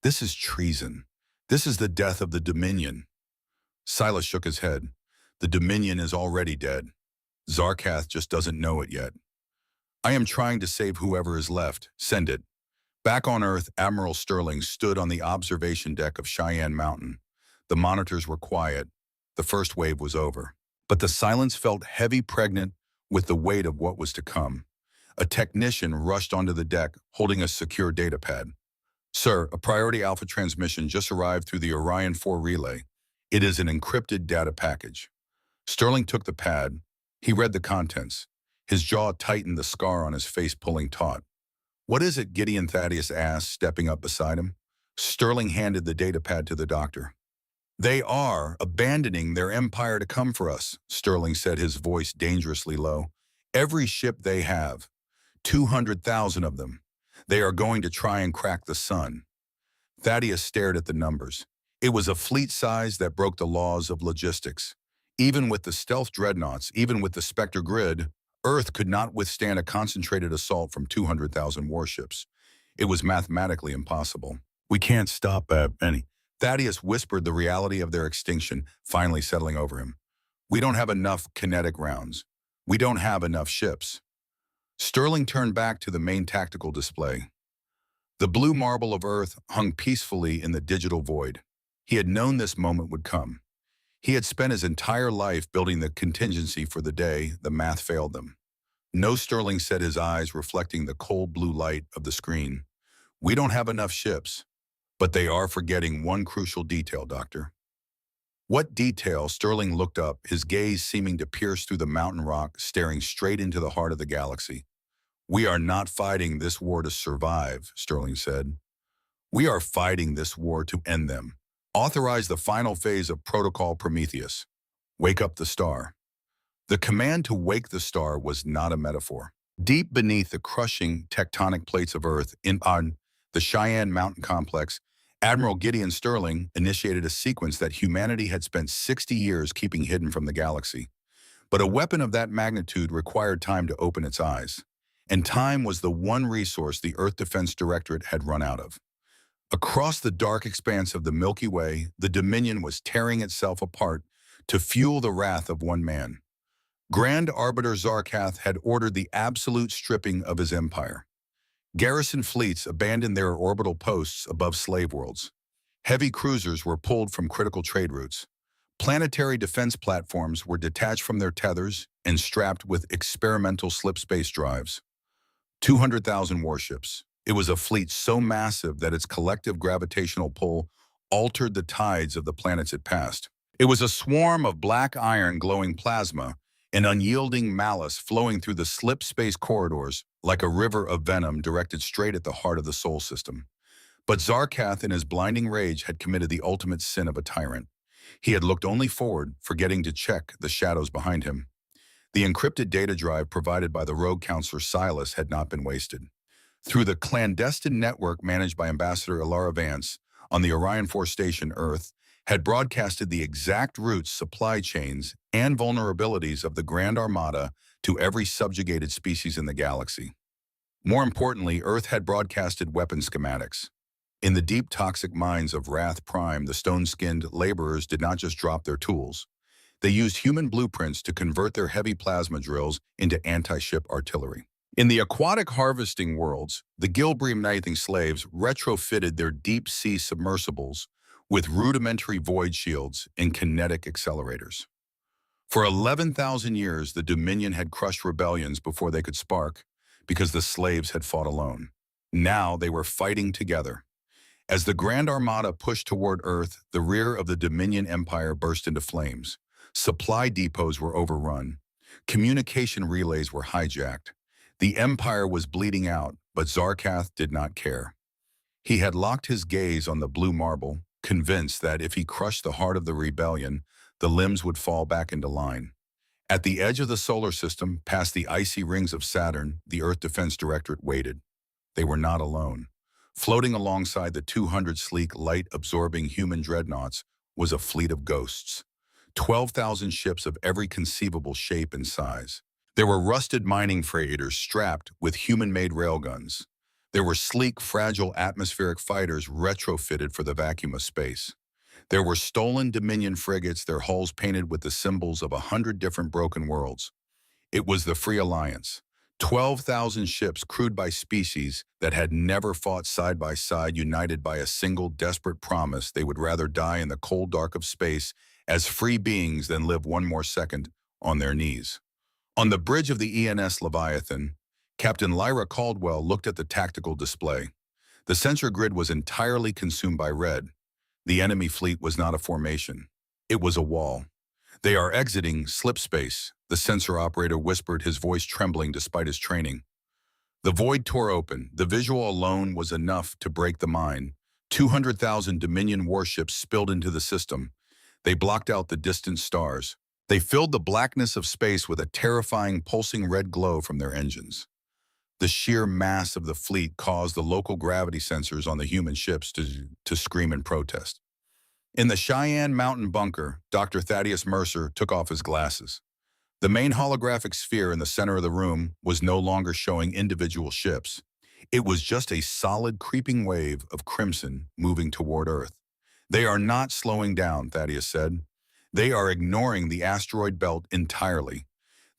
Speaker 1: This is treason. This is the death of the Dominion. Silas shook his head. The Dominion is already dead. Zarkath just doesn't know it yet. I am trying to save whoever is left. Send it. Back on Earth, Admiral Sterling stood on the observation deck of Cheyenne Mountain. The monitors were quiet. The first wave was over. But the silence felt heavy, pregnant with the weight of what was to come. A technician rushed onto the deck, holding a secure data pad. Sir, a priority alpha transmission just arrived through the Orion 4 relay. It is an encrypted data package. Sterling took the pad. He read the contents. His jaw tightened, the scar on his face pulling taut. What is it? Gideon Thaddeus asked, stepping up beside him. Sterling handed the data pad to the doctor. They are abandoning their empire to come for us, Sterling said, his voice dangerously low. Every ship they have, 200,000 of them. They are going to try and crack the sun. Thaddeus stared at the numbers. It was a fleet size that broke the laws of logistics. Even with the stealth dreadnoughts, even with the Spectre grid, Earth could not withstand a concentrated assault from 200,000 warships. It was mathematically impossible. We can't stop any. Thaddeus whispered, the reality of their extinction finally settling over him. We don't have enough kinetic rounds. We don't have enough ships. Sterling turned back to the main tactical display. The blue marble of Earth hung peacefully in the digital void. He had known this moment would come. He had spent his entire life building the contingency for the day the math failed them. No, Sterling said, his eyes reflecting the cold blue light of the screen. We don't have enough ships. But they are forgetting one crucial detail, Doctor. What detail? Sterling looked up, his gaze seeming to pierce through the mountain rock, staring straight into the heart of the galaxy. We are not fighting this war to survive, Sterling said. We are fighting this war to end them. Authorize the final phase of Protocol Prometheus. Wake up the star. The command to wake the star was not a metaphor. Deep beneath the crushing tectonic plates of Earth on the Cheyenne Mountain complex, Admiral Gideon Sterling initiated a sequence that humanity had spent 60 years keeping hidden from the galaxy. But a weapon of that magnitude required time to open its eyes. And time was the one resource the Earth Defense Directorate had run out of. Across the dark expanse of the Milky Way, the Dominion was tearing itself apart to fuel the wrath of one man. Grand Arbiter Zarkath had ordered the absolute stripping of his empire. Garrison fleets abandoned their orbital posts above slave worlds. Heavy cruisers were pulled from critical trade routes. Planetary defense platforms were detached from their tethers and strapped with experimental slip-space drives. 200,000 warships. It was a fleet so massive that its collective gravitational pull altered the tides of the planets it passed. It was a swarm of black iron glowing plasma, an unyielding malice flowing through the slip-space corridors like a river of venom directed straight at the heart of the Sol system. But Zarkath, in his blinding rage, had committed the ultimate sin of a tyrant. He had looked only forward, forgetting to check the shadows behind him. The encrypted data drive provided by the rogue counselor Silas had not been wasted. Through the clandestine network managed by Ambassador Ilara Vance on the Orion 4 station Earth, had broadcasted the exact routes, supply chains, and vulnerabilities of the Grand Armada to every subjugated species in the galaxy. More importantly, Earth had broadcasted weapon schematics. In the deep toxic mines of Wrath Prime, the stone-skinned laborers did not just drop their tools. They used human blueprints to convert their heavy plasma drills into anti-ship artillery. In the aquatic harvesting worlds, the Gilbream-Knithing slaves retrofitted their deep-sea submersibles with rudimentary void shields and kinetic accelerators. For 11,000 years, the Dominion had crushed rebellions before they could spark because the slaves had fought alone. Now they were fighting together. As the Grand Armada pushed toward Earth, the rear of the Dominion Empire burst into flames. Supply depots were overrun. Communication relays were hijacked. The Empire was bleeding out, but Zarkath did not care. He had locked his gaze on the blue marble, convinced that if he crushed the heart of the rebellion, the limbs would fall back into line. At the edge of the solar system, past the icy rings of Saturn, the Earth Defense Directorate waited. They were not alone. Floating alongside the 200 sleek, light-absorbing human dreadnoughts was a fleet of ghosts. 12,000 ships of every conceivable shape and size. There were rusted mining freighters strapped with human-made railguns. There were sleek, fragile atmospheric fighters retrofitted for the vacuum of space. There were stolen Dominion frigates, their hulls painted with the symbols of 100 different broken worlds. It was the Free Alliance. 12,000 ships crewed by species that had never fought side by side, united by a single desperate promise they would rather die in the cold dark of space as free beings than live one more second on their knees. On the bridge of the ENS Leviathan, Captain Lyra Caldwell looked at the tactical display. The sensor grid was entirely consumed by red. The enemy fleet was not a formation. It was a wall. "They are exiting slip space," the sensor operator whispered, his voice trembling despite his training. The void tore open. The visual alone was enough to break the mind. 200,000 Dominion warships spilled into the system. They blocked out the distant stars. They filled the blackness of space with a terrifying, pulsing red glow from their engines. The sheer mass of the fleet caused the local gravity sensors on the human ships to scream in protest. In the Cheyenne Mountain bunker, Dr. Thaddeus Mercer took off his glasses. The main holographic sphere in the center of the room was no longer showing individual ships. It was just a solid, creeping wave of crimson moving toward Earth. "They are not slowing down," Thaddeus said. "They are ignoring the asteroid belt entirely.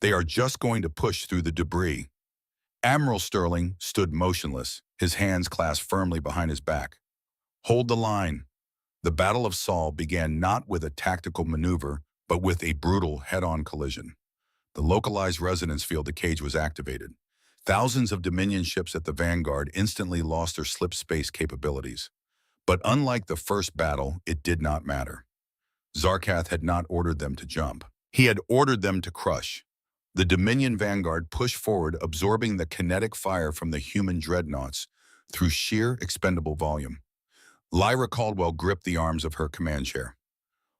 Speaker 1: They are just going to push through the debris." Admiral Sterling stood motionless, his hands clasped firmly behind his back. "Hold the line." The Battle of Sol began not with a tactical maneuver, but with a brutal head-on collision. The localized resonance field, the cage, was activated. Thousands of Dominion ships at the vanguard instantly lost their slip space capabilities. But unlike the first battle, it did not matter. Zarkath had not ordered them to jump. He had ordered them to crush. The Dominion vanguard pushed forward, absorbing the kinetic fire from the human dreadnoughts through sheer expendable volume. Lyra Caldwell gripped the arms of her command chair.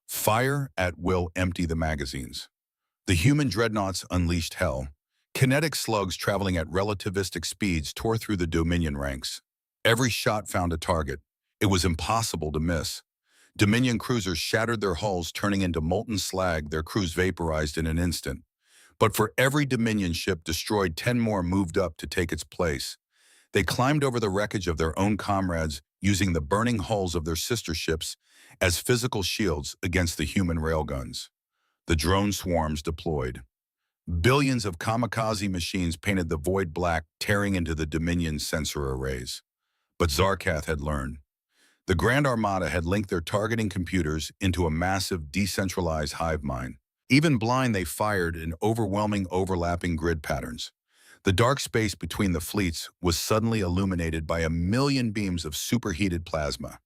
Speaker 1: "Fire at will, empty the magazines." The human dreadnoughts unleashed hell. Kinetic slugs traveling at relativistic speeds tore through the Dominion ranks. Every shot found a target. It was impossible to miss. Dominion cruisers shattered their hulls, turning into molten slag, their crews vaporized in an instant. But for every Dominion ship destroyed, 10 more moved up to take its place. They climbed over the wreckage of their own comrades, using the burning hulls of their sister ships as physical shields against the human railguns. The drone swarms deployed. Billions of kamikaze machines painted the void black, tearing into the Dominion sensor arrays. But Zarkath had learned. The Grand Armada had linked their targeting computers into a massive decentralized hive mind. Even blind, they fired in overwhelming overlapping grid patterns. The dark space between the fleets was suddenly illuminated by a million beams of superheated plasma.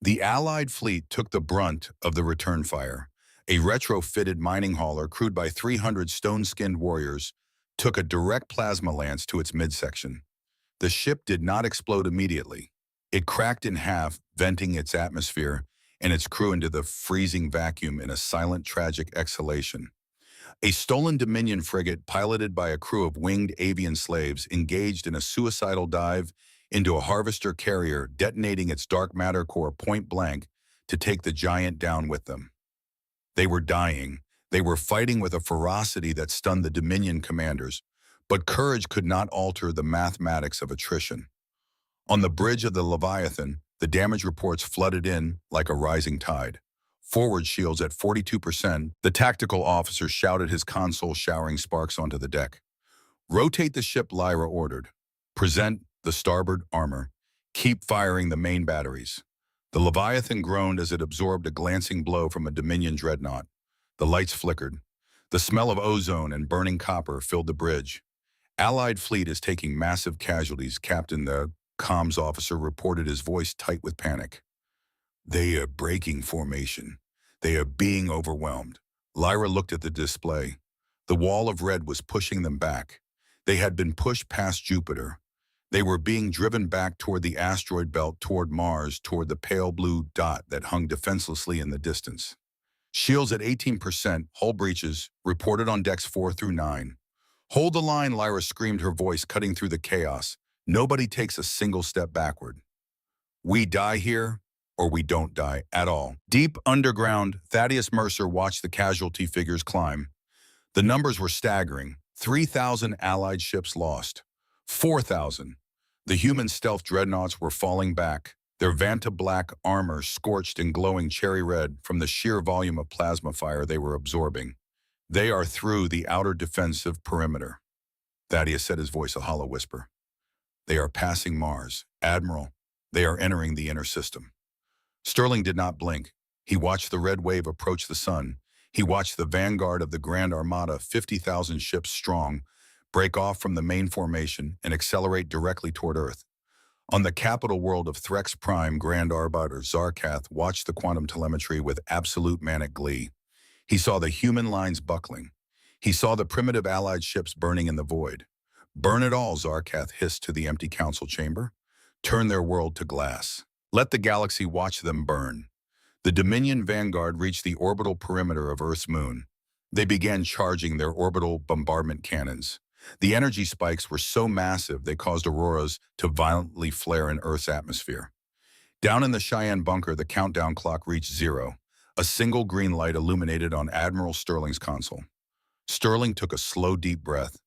Speaker 1: The Allied fleet took the brunt of the return fire. A retrofitted mining hauler crewed by 300 stone-skinned warriors took a direct plasma lance to its midsection. The ship did not explode immediately. It cracked in half, venting its atmosphere and its crew into the freezing vacuum in a silent, tragic exhalation. A stolen Dominion frigate piloted by a crew of winged avian slaves engaged in a suicidal dive into a harvester carrier, detonating its dark matter core point blank to take the giant down with them. They were dying. They were fighting with a ferocity that stunned the Dominion commanders, but courage could not alter the mathematics of attrition. On the bridge of the Leviathan, the damage reports flooded in like a rising tide. Forward shields at 42%, the tactical officer shouted, his console showering sparks onto the deck. Rotate the ship, Lyra ordered. Present the starboard armor. Keep firing the main batteries. The Leviathan groaned as it absorbed a glancing blow from a Dominion dreadnought. The lights flickered. The smell of ozone and burning copper filled the bridge. Allied fleet is taking massive casualties, Captain, the comms officer reported, his voice tight with panic. They are breaking formation. They are being overwhelmed. Lyra looked at the display. The wall of red was pushing them back. They had been pushed past Jupiter. They were being driven back toward the asteroid belt, toward Mars, toward the pale blue dot that hung defenselessly in the distance. Shields at 18%, hull breaches, reported on decks 4 through 9. Hold the line, Lyra screamed, her voice cutting through the chaos. Nobody takes a single step backward. We die here, or we don't die at all. Deep underground, Thaddeus Mercer watched the casualty figures climb. The numbers were staggering. 3,000 Allied ships lost. 4,000. The human stealth dreadnoughts were falling back, their Vanta-black armor scorched and glowing cherry red from the sheer volume of plasma fire they were absorbing. They are through the outer defensive perimeter. Thaddeus said, his voice a hollow whisper. They are passing Mars. Admiral, they are entering the inner system. Sterling did not blink. He watched the red wave approach the sun. He watched the vanguard of the Grand Armada, 50,000 ships strong, break off from the main formation and accelerate directly toward Earth. On the capital world of Threx Prime, Grand Arbiter Zarkath watched the quantum telemetry with absolute manic glee. He saw the human lines buckling. He saw the primitive Allied ships burning in the void. Burn it all, Zarkath hissed to the empty council chamber. Turn their world to glass. Let the galaxy watch them burn. The Dominion vanguard reached the orbital perimeter of Earth's moon. They began charging their orbital bombardment cannons. The energy spikes were so massive they caused auroras to violently flare in Earth's atmosphere. Down in the Cheyenne bunker, the countdown clock reached 0. A single green light illuminated on Admiral Sterling's console. Sterling took a slow, deep breath.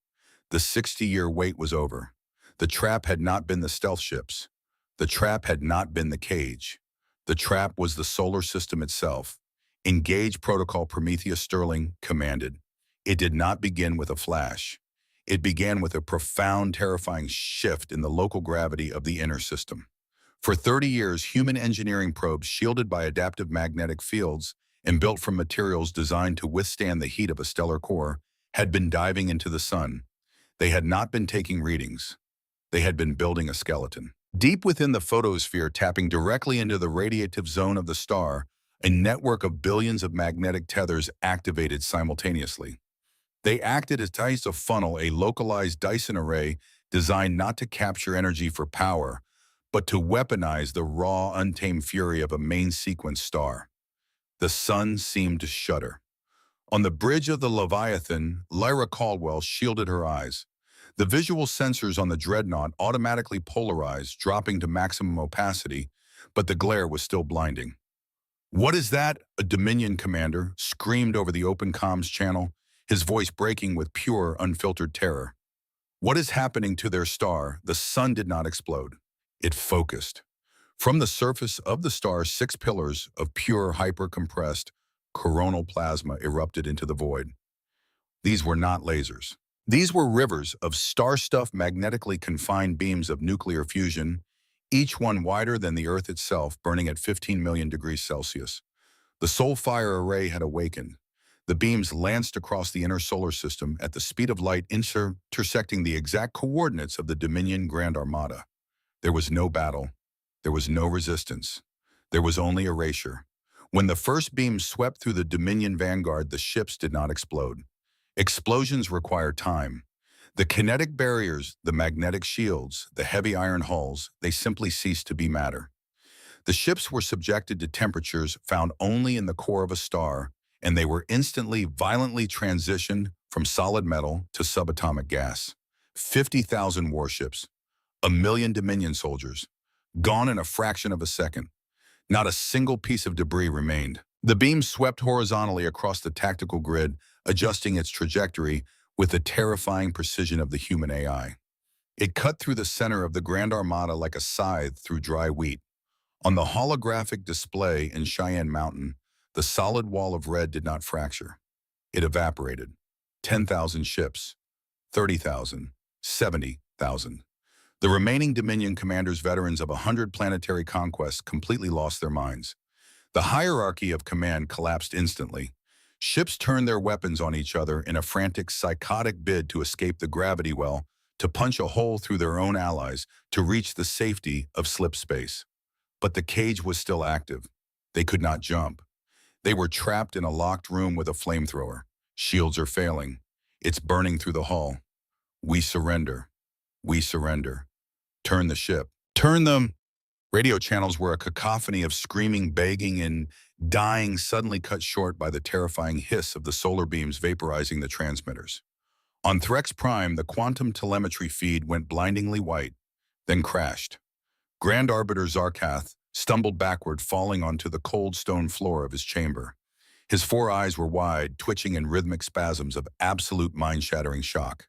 Speaker 1: The 60-year wait was over. The trap had not been the stealth ships. The trap had not been the cage. The trap was the solar system itself. Engage Protocol Prometheus, Sterling commanded. It did not begin with a flash. It began with a profound, terrifying shift in the local gravity of the inner system. For 30 years, human engineering probes shielded by adaptive magnetic fields and built from materials designed to withstand the heat of a stellar core had been diving into the sun. They had not been taking readings. They had been building a skeleton. Deep within the photosphere, tapping directly into the radiative zone of the star, a network of billions of magnetic tethers activated simultaneously. They acted as a funnel, a localized Dyson array designed not to capture energy for power, but to weaponize the raw, untamed fury of a main-sequence star. The sun seemed to shudder. On the bridge of the Leviathan, Lyra Caldwell shielded her eyes. The visual sensors on the dreadnought automatically polarized, dropping to maximum opacity, but the glare was still blinding. "What is that?" a Dominion commander screamed over the open comms channel, his voice breaking with pure, unfiltered terror. What is happening to their star? The sun did not explode. It focused. From the surface of the star, 6 pillars of pure, hyper-compressed coronal plasma erupted into the void. These were not lasers. These were rivers of star-stuffed, magnetically confined beams of nuclear fusion, each one wider than the Earth itself, burning at 15 million degrees Celsius. The Soul Fire array had awakened. The beams lanced across the inner solar system at the speed of light, intersecting the exact coordinates of the Dominion Grand Armada. There was no battle. There was no resistance. There was only erasure. When the first beam swept through the Dominion vanguard, the ships did not explode. Explosions require time. The kinetic barriers, the magnetic shields, the heavy iron hulls, they simply ceased to be matter. The ships were subjected to temperatures found only in the core of a star, and they were instantly, violently transitioned from solid metal to subatomic gas. 50,000 warships, 1 million Dominion soldiers, gone in a fraction of a second. Not a single piece of debris remained. The beam swept horizontally across the tactical grid, adjusting its trajectory with the terrifying precision of the human AI. It cut through the center of the Grand Armada like a scythe through dry wheat. On the holographic display in Cheyenne Mountain, the solid wall of red did not fracture. It evaporated. 10,000 ships, 30,000, 70,000. The remaining Dominion commanders, veterans of 100 planetary conquests, completely lost their minds. The hierarchy of command collapsed instantly. Ships turned their weapons on each other in a frantic, psychotic bid to escape the gravity well, to punch a hole through their own allies, to reach the safety of slip space. But the cage was still active. They could not jump. They were trapped in a locked room with a flamethrower. Shields are failing. It's burning through the hull. We surrender. We surrender. Turn the ship. Turn them. Radio channels were a cacophony of screaming, begging, and dying, suddenly cut short by the terrifying hiss of the solar beams vaporizing the transmitters. On Threx Prime, the quantum telemetry feed went blindingly white, then crashed. Grand Arbiter Zarkath stumbled backward, falling onto the cold stone floor of his chamber. His 4 eyes were wide, twitching in rhythmic spasms of absolute mind-shattering shock.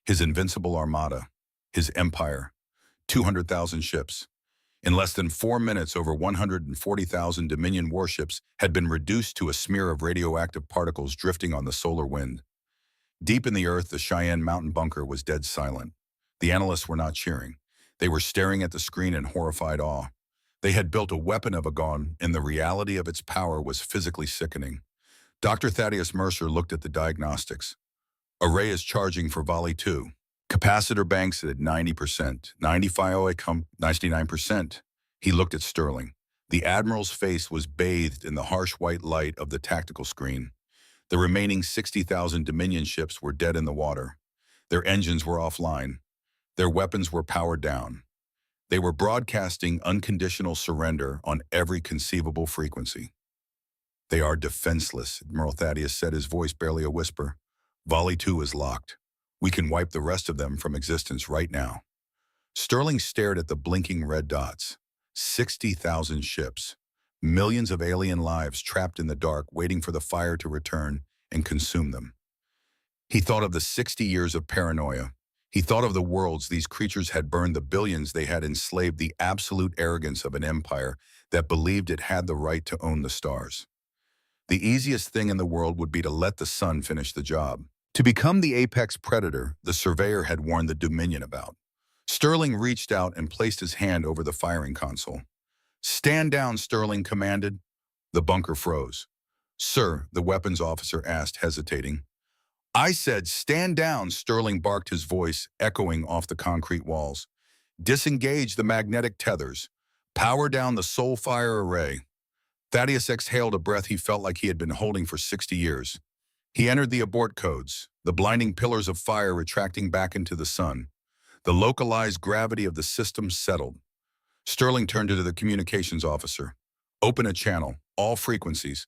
Speaker 1: His invincible armada, his empire, 200,000 ships. In less than 4 minutes, over 140,000 Dominion warships had been reduced to a smear of radioactive particles drifting on the solar wind. Deep in the earth, the Cheyenne Mountain bunker was dead silent. The analysts were not cheering. They were staring at the screen in horrified awe. They had built a weapon of Agon, and the reality of its power was physically sickening. Dr. Thaddeus Mercer looked at the diagnostics. Array is charging for Volley 2. Capacitor banks at 90%, 99%. He looked at Sterling. The Admiral's face was bathed in the harsh white light of the tactical screen. The remaining 60,000 Dominion ships were dead in the water. Their engines were offline. Their weapons were powered down. They were broadcasting unconditional surrender on every conceivable frequency. They are defenseless, Admiral Thaddeus said, his voice barely a whisper. Volley 2 is locked. We can wipe the rest of them from existence right now. Sterling stared at the blinking red dots. 60,000 ships. Millions of alien lives trapped in the dark, waiting for the fire to return and consume them. He thought of the 60 years of paranoia. He thought of the worlds these creatures had burned, the billions they had enslaved, the absolute arrogance of an empire that believed it had the right to own the stars. The easiest thing in the world would be to let the sun finish the job. To become the apex predator the surveyor had warned the Dominion about. Sterling reached out and placed his hand over the firing console. Stand down, Sterling commanded. The bunker froze. Sir, the weapons officer asked, hesitating. I said, stand down, Sterling barked, his voice echoing off the concrete walls. Disengage the magnetic tethers. Power down the Soul Fire array. Thaddeus exhaled a breath he felt like he had been holding for 60 years. He entered the abort codes, the blinding pillars of fire retracting back into the sun. The localized gravity of the system settled. Sterling turned to the communications officer. Open a channel, all frequencies.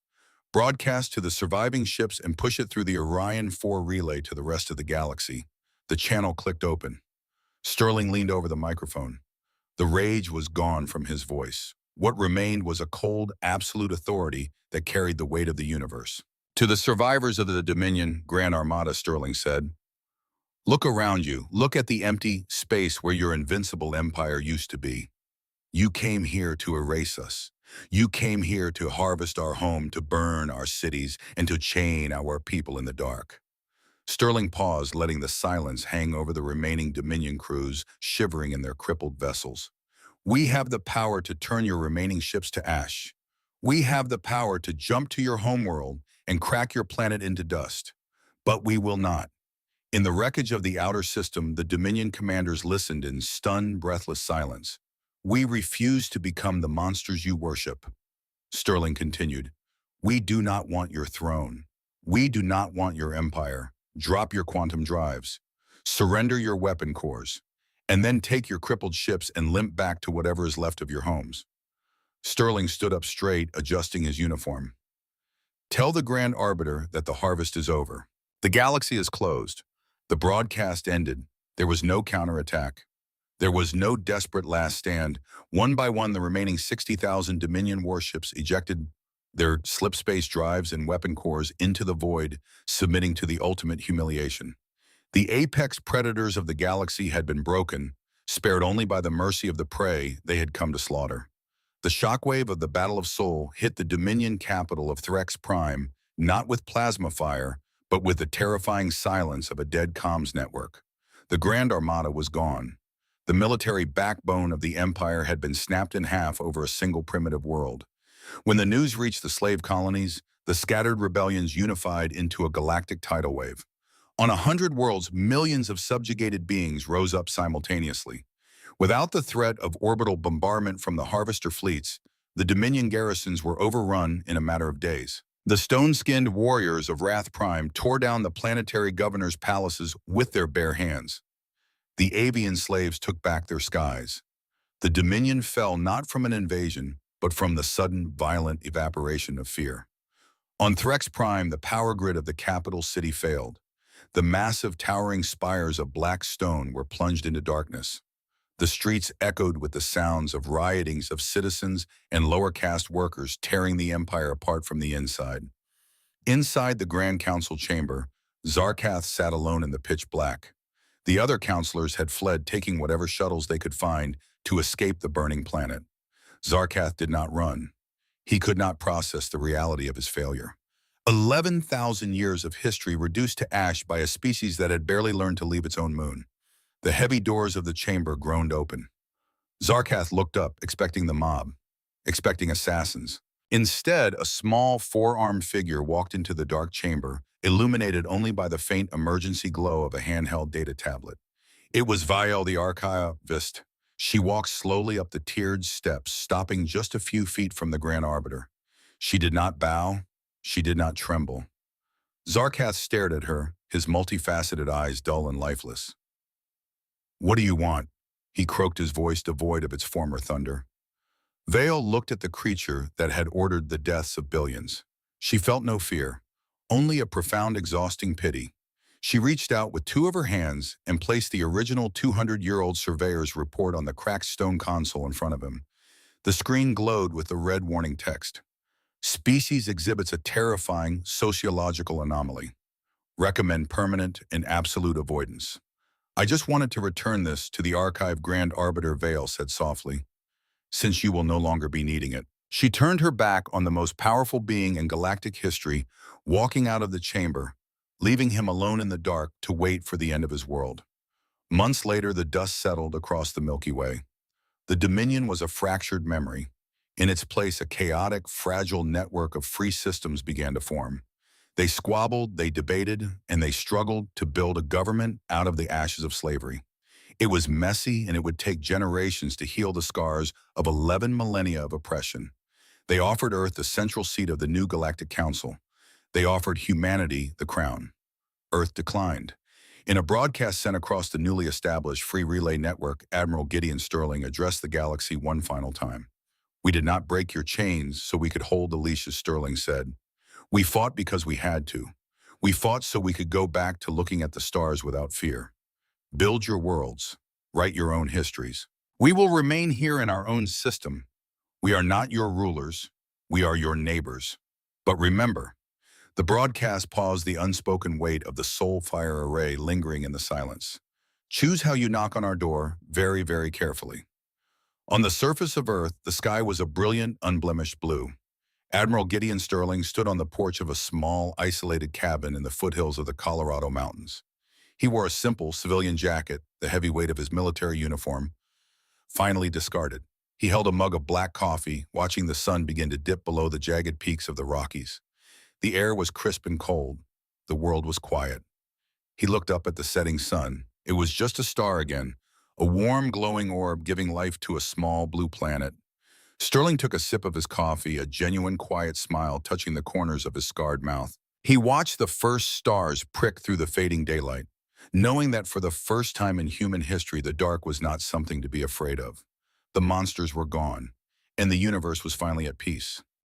Speaker 1: Broadcast to the surviving ships and push it through the Orion 4 relay to the rest of the galaxy. The channel clicked open. Sterling leaned over the microphone. The rage was gone from his voice. What remained was a cold, absolute authority that carried the weight of the universe. To the survivors of the Dominion Grand Armada, Sterling said, look around you. Look at the empty space where your invincible empire used to be. You came here to erase us. You came here to harvest our home, to burn our cities, and to chain our people in the dark. Sterling paused, letting the silence hang over the remaining Dominion crews, shivering in their crippled vessels. We have the power to turn your remaining ships to ash. We have the power to jump to your homeworld and crack your planet into dust. But we will not. In the wreckage of the outer system, the Dominion commanders listened in stunned, breathless silence. We refuse to become the monsters you worship. Sterling continued. We do not want your throne. We do not want your empire. Drop your quantum drives. Surrender your weapon cores. And then take your crippled ships and limp back to whatever is left of your homes. Sterling stood up straight, adjusting his uniform. Tell the Grand Arbiter that the harvest is over. The galaxy is closed. The broadcast ended. There was no counterattack. There was no desperate last stand. One by one, the remaining 60,000 Dominion warships ejected their slipspace drives and weapon cores into the void, submitting to the ultimate humiliation. The apex predators of the galaxy had been broken, spared only by the mercy of the prey they had come to slaughter. The shockwave of the Battle of Sol hit the Dominion capital of Threx Prime, not with plasma fire, but with the terrifying silence of a dead comms network. The Grand Armada was gone. The military backbone of the Empire had been snapped in half over a single primitive world. When the news reached the slave colonies, the scattered rebellions unified into a galactic tidal wave. On 100 worlds, millions of subjugated beings rose up simultaneously. Without the threat of orbital bombardment from the Harvester fleets, the Dominion garrisons were overrun in a matter of days. The stone-skinned warriors of Wrath Prime tore down the planetary governor's palaces with their bare hands. The avian slaves took back their skies. The Dominion fell not from an invasion, but from the sudden, violent evaporation of fear. On Threx Prime, the power grid of the capital city failed. The massive, towering spires of black stone were plunged into darkness. The streets echoed with the sounds of riotings of citizens and lower caste workers tearing the Empire apart from the inside. Inside the Grand Council chamber, Zarkath sat alone in the pitch black. The other counselors had fled, taking whatever shuttles they could find to escape the burning planet. Zarkath did not run. He could not process the reality of his failure. 11,000 years of history reduced to ash by a species that had barely learned to leave its own moon. The heavy doors of the chamber groaned open. Zarkath looked up, expecting the mob, expecting assassins. Instead, a small, four-armed figure walked into the dark chamber, illuminated only by the faint emergency glow of a handheld data tablet. It was Viel, the archivist. She walked slowly up the tiered steps, stopping just a few feet from the Grand Arbiter. She did not bow. She did not tremble. Zarkath stared at her, his multifaceted eyes dull and lifeless. "What do you want?" He croaked, his voice devoid of its former thunder. Vale looked at the creature that had ordered the deaths of billions. She felt no fear, only a profound, exhausting pity. She reached out with two of her hands and placed the original 200-year-old surveyor's report on the cracked stone console in front of him. The screen glowed with the red warning text. Species exhibits a terrifying sociological anomaly. Recommend permanent and absolute avoidance. I just wanted to return this to the archive, Grand Arbiter Vale said softly, since you will no longer be needing it. She turned her back on the most powerful being in galactic history, walking out of the chamber, leaving him alone in the dark to wait for the end of his world. Months later, the dust settled across the Milky Way. The Dominion was a fractured memory. In its place, a chaotic, fragile network of free systems began to form. They squabbled, they debated, and they struggled to build a government out of the ashes of slavery. It was messy, and it would take generations to heal the scars of 11 millennia of oppression. They offered Earth the central seat of the new Galactic Council. They offered humanity the crown. Earth declined. In a broadcast sent across the newly established Free Relay Network, Admiral Gideon Sterling addressed the galaxy one final time. "We did not break your chains so we could hold the leashes," Sterling said. "We fought because we had to. We fought so we could go back to looking at the stars without fear. Build your worlds. Write your own histories. We will remain here in our own system. We are not your rulers. We are your neighbors. But remember," the broadcast paused, the unspoken weight of the soul fire array lingering in the silence. "Choose how you knock on our door, very, very carefully." On the surface of Earth, the sky was a brilliant, unblemished blue. Admiral Gideon Sterling stood on the porch of a small, isolated cabin in the foothills of the Colorado Mountains. He wore a simple civilian jacket, the heavy weight of his military uniform, finally discarded. He held a mug of black coffee, watching the sun begin to dip below the jagged peaks of the Rockies. The air was crisp and cold. The world was quiet. He looked up at the setting sun. It was just a star again, a warm, glowing orb giving life to a small blue planet. Sterling took a sip of his coffee, a genuine quiet smile touching the corners of his scarred mouth. He watched the first stars prick through the fading daylight, knowing that for the first time in human history, the dark was not something to be afraid of. The monsters were gone, and the universe was finally at peace.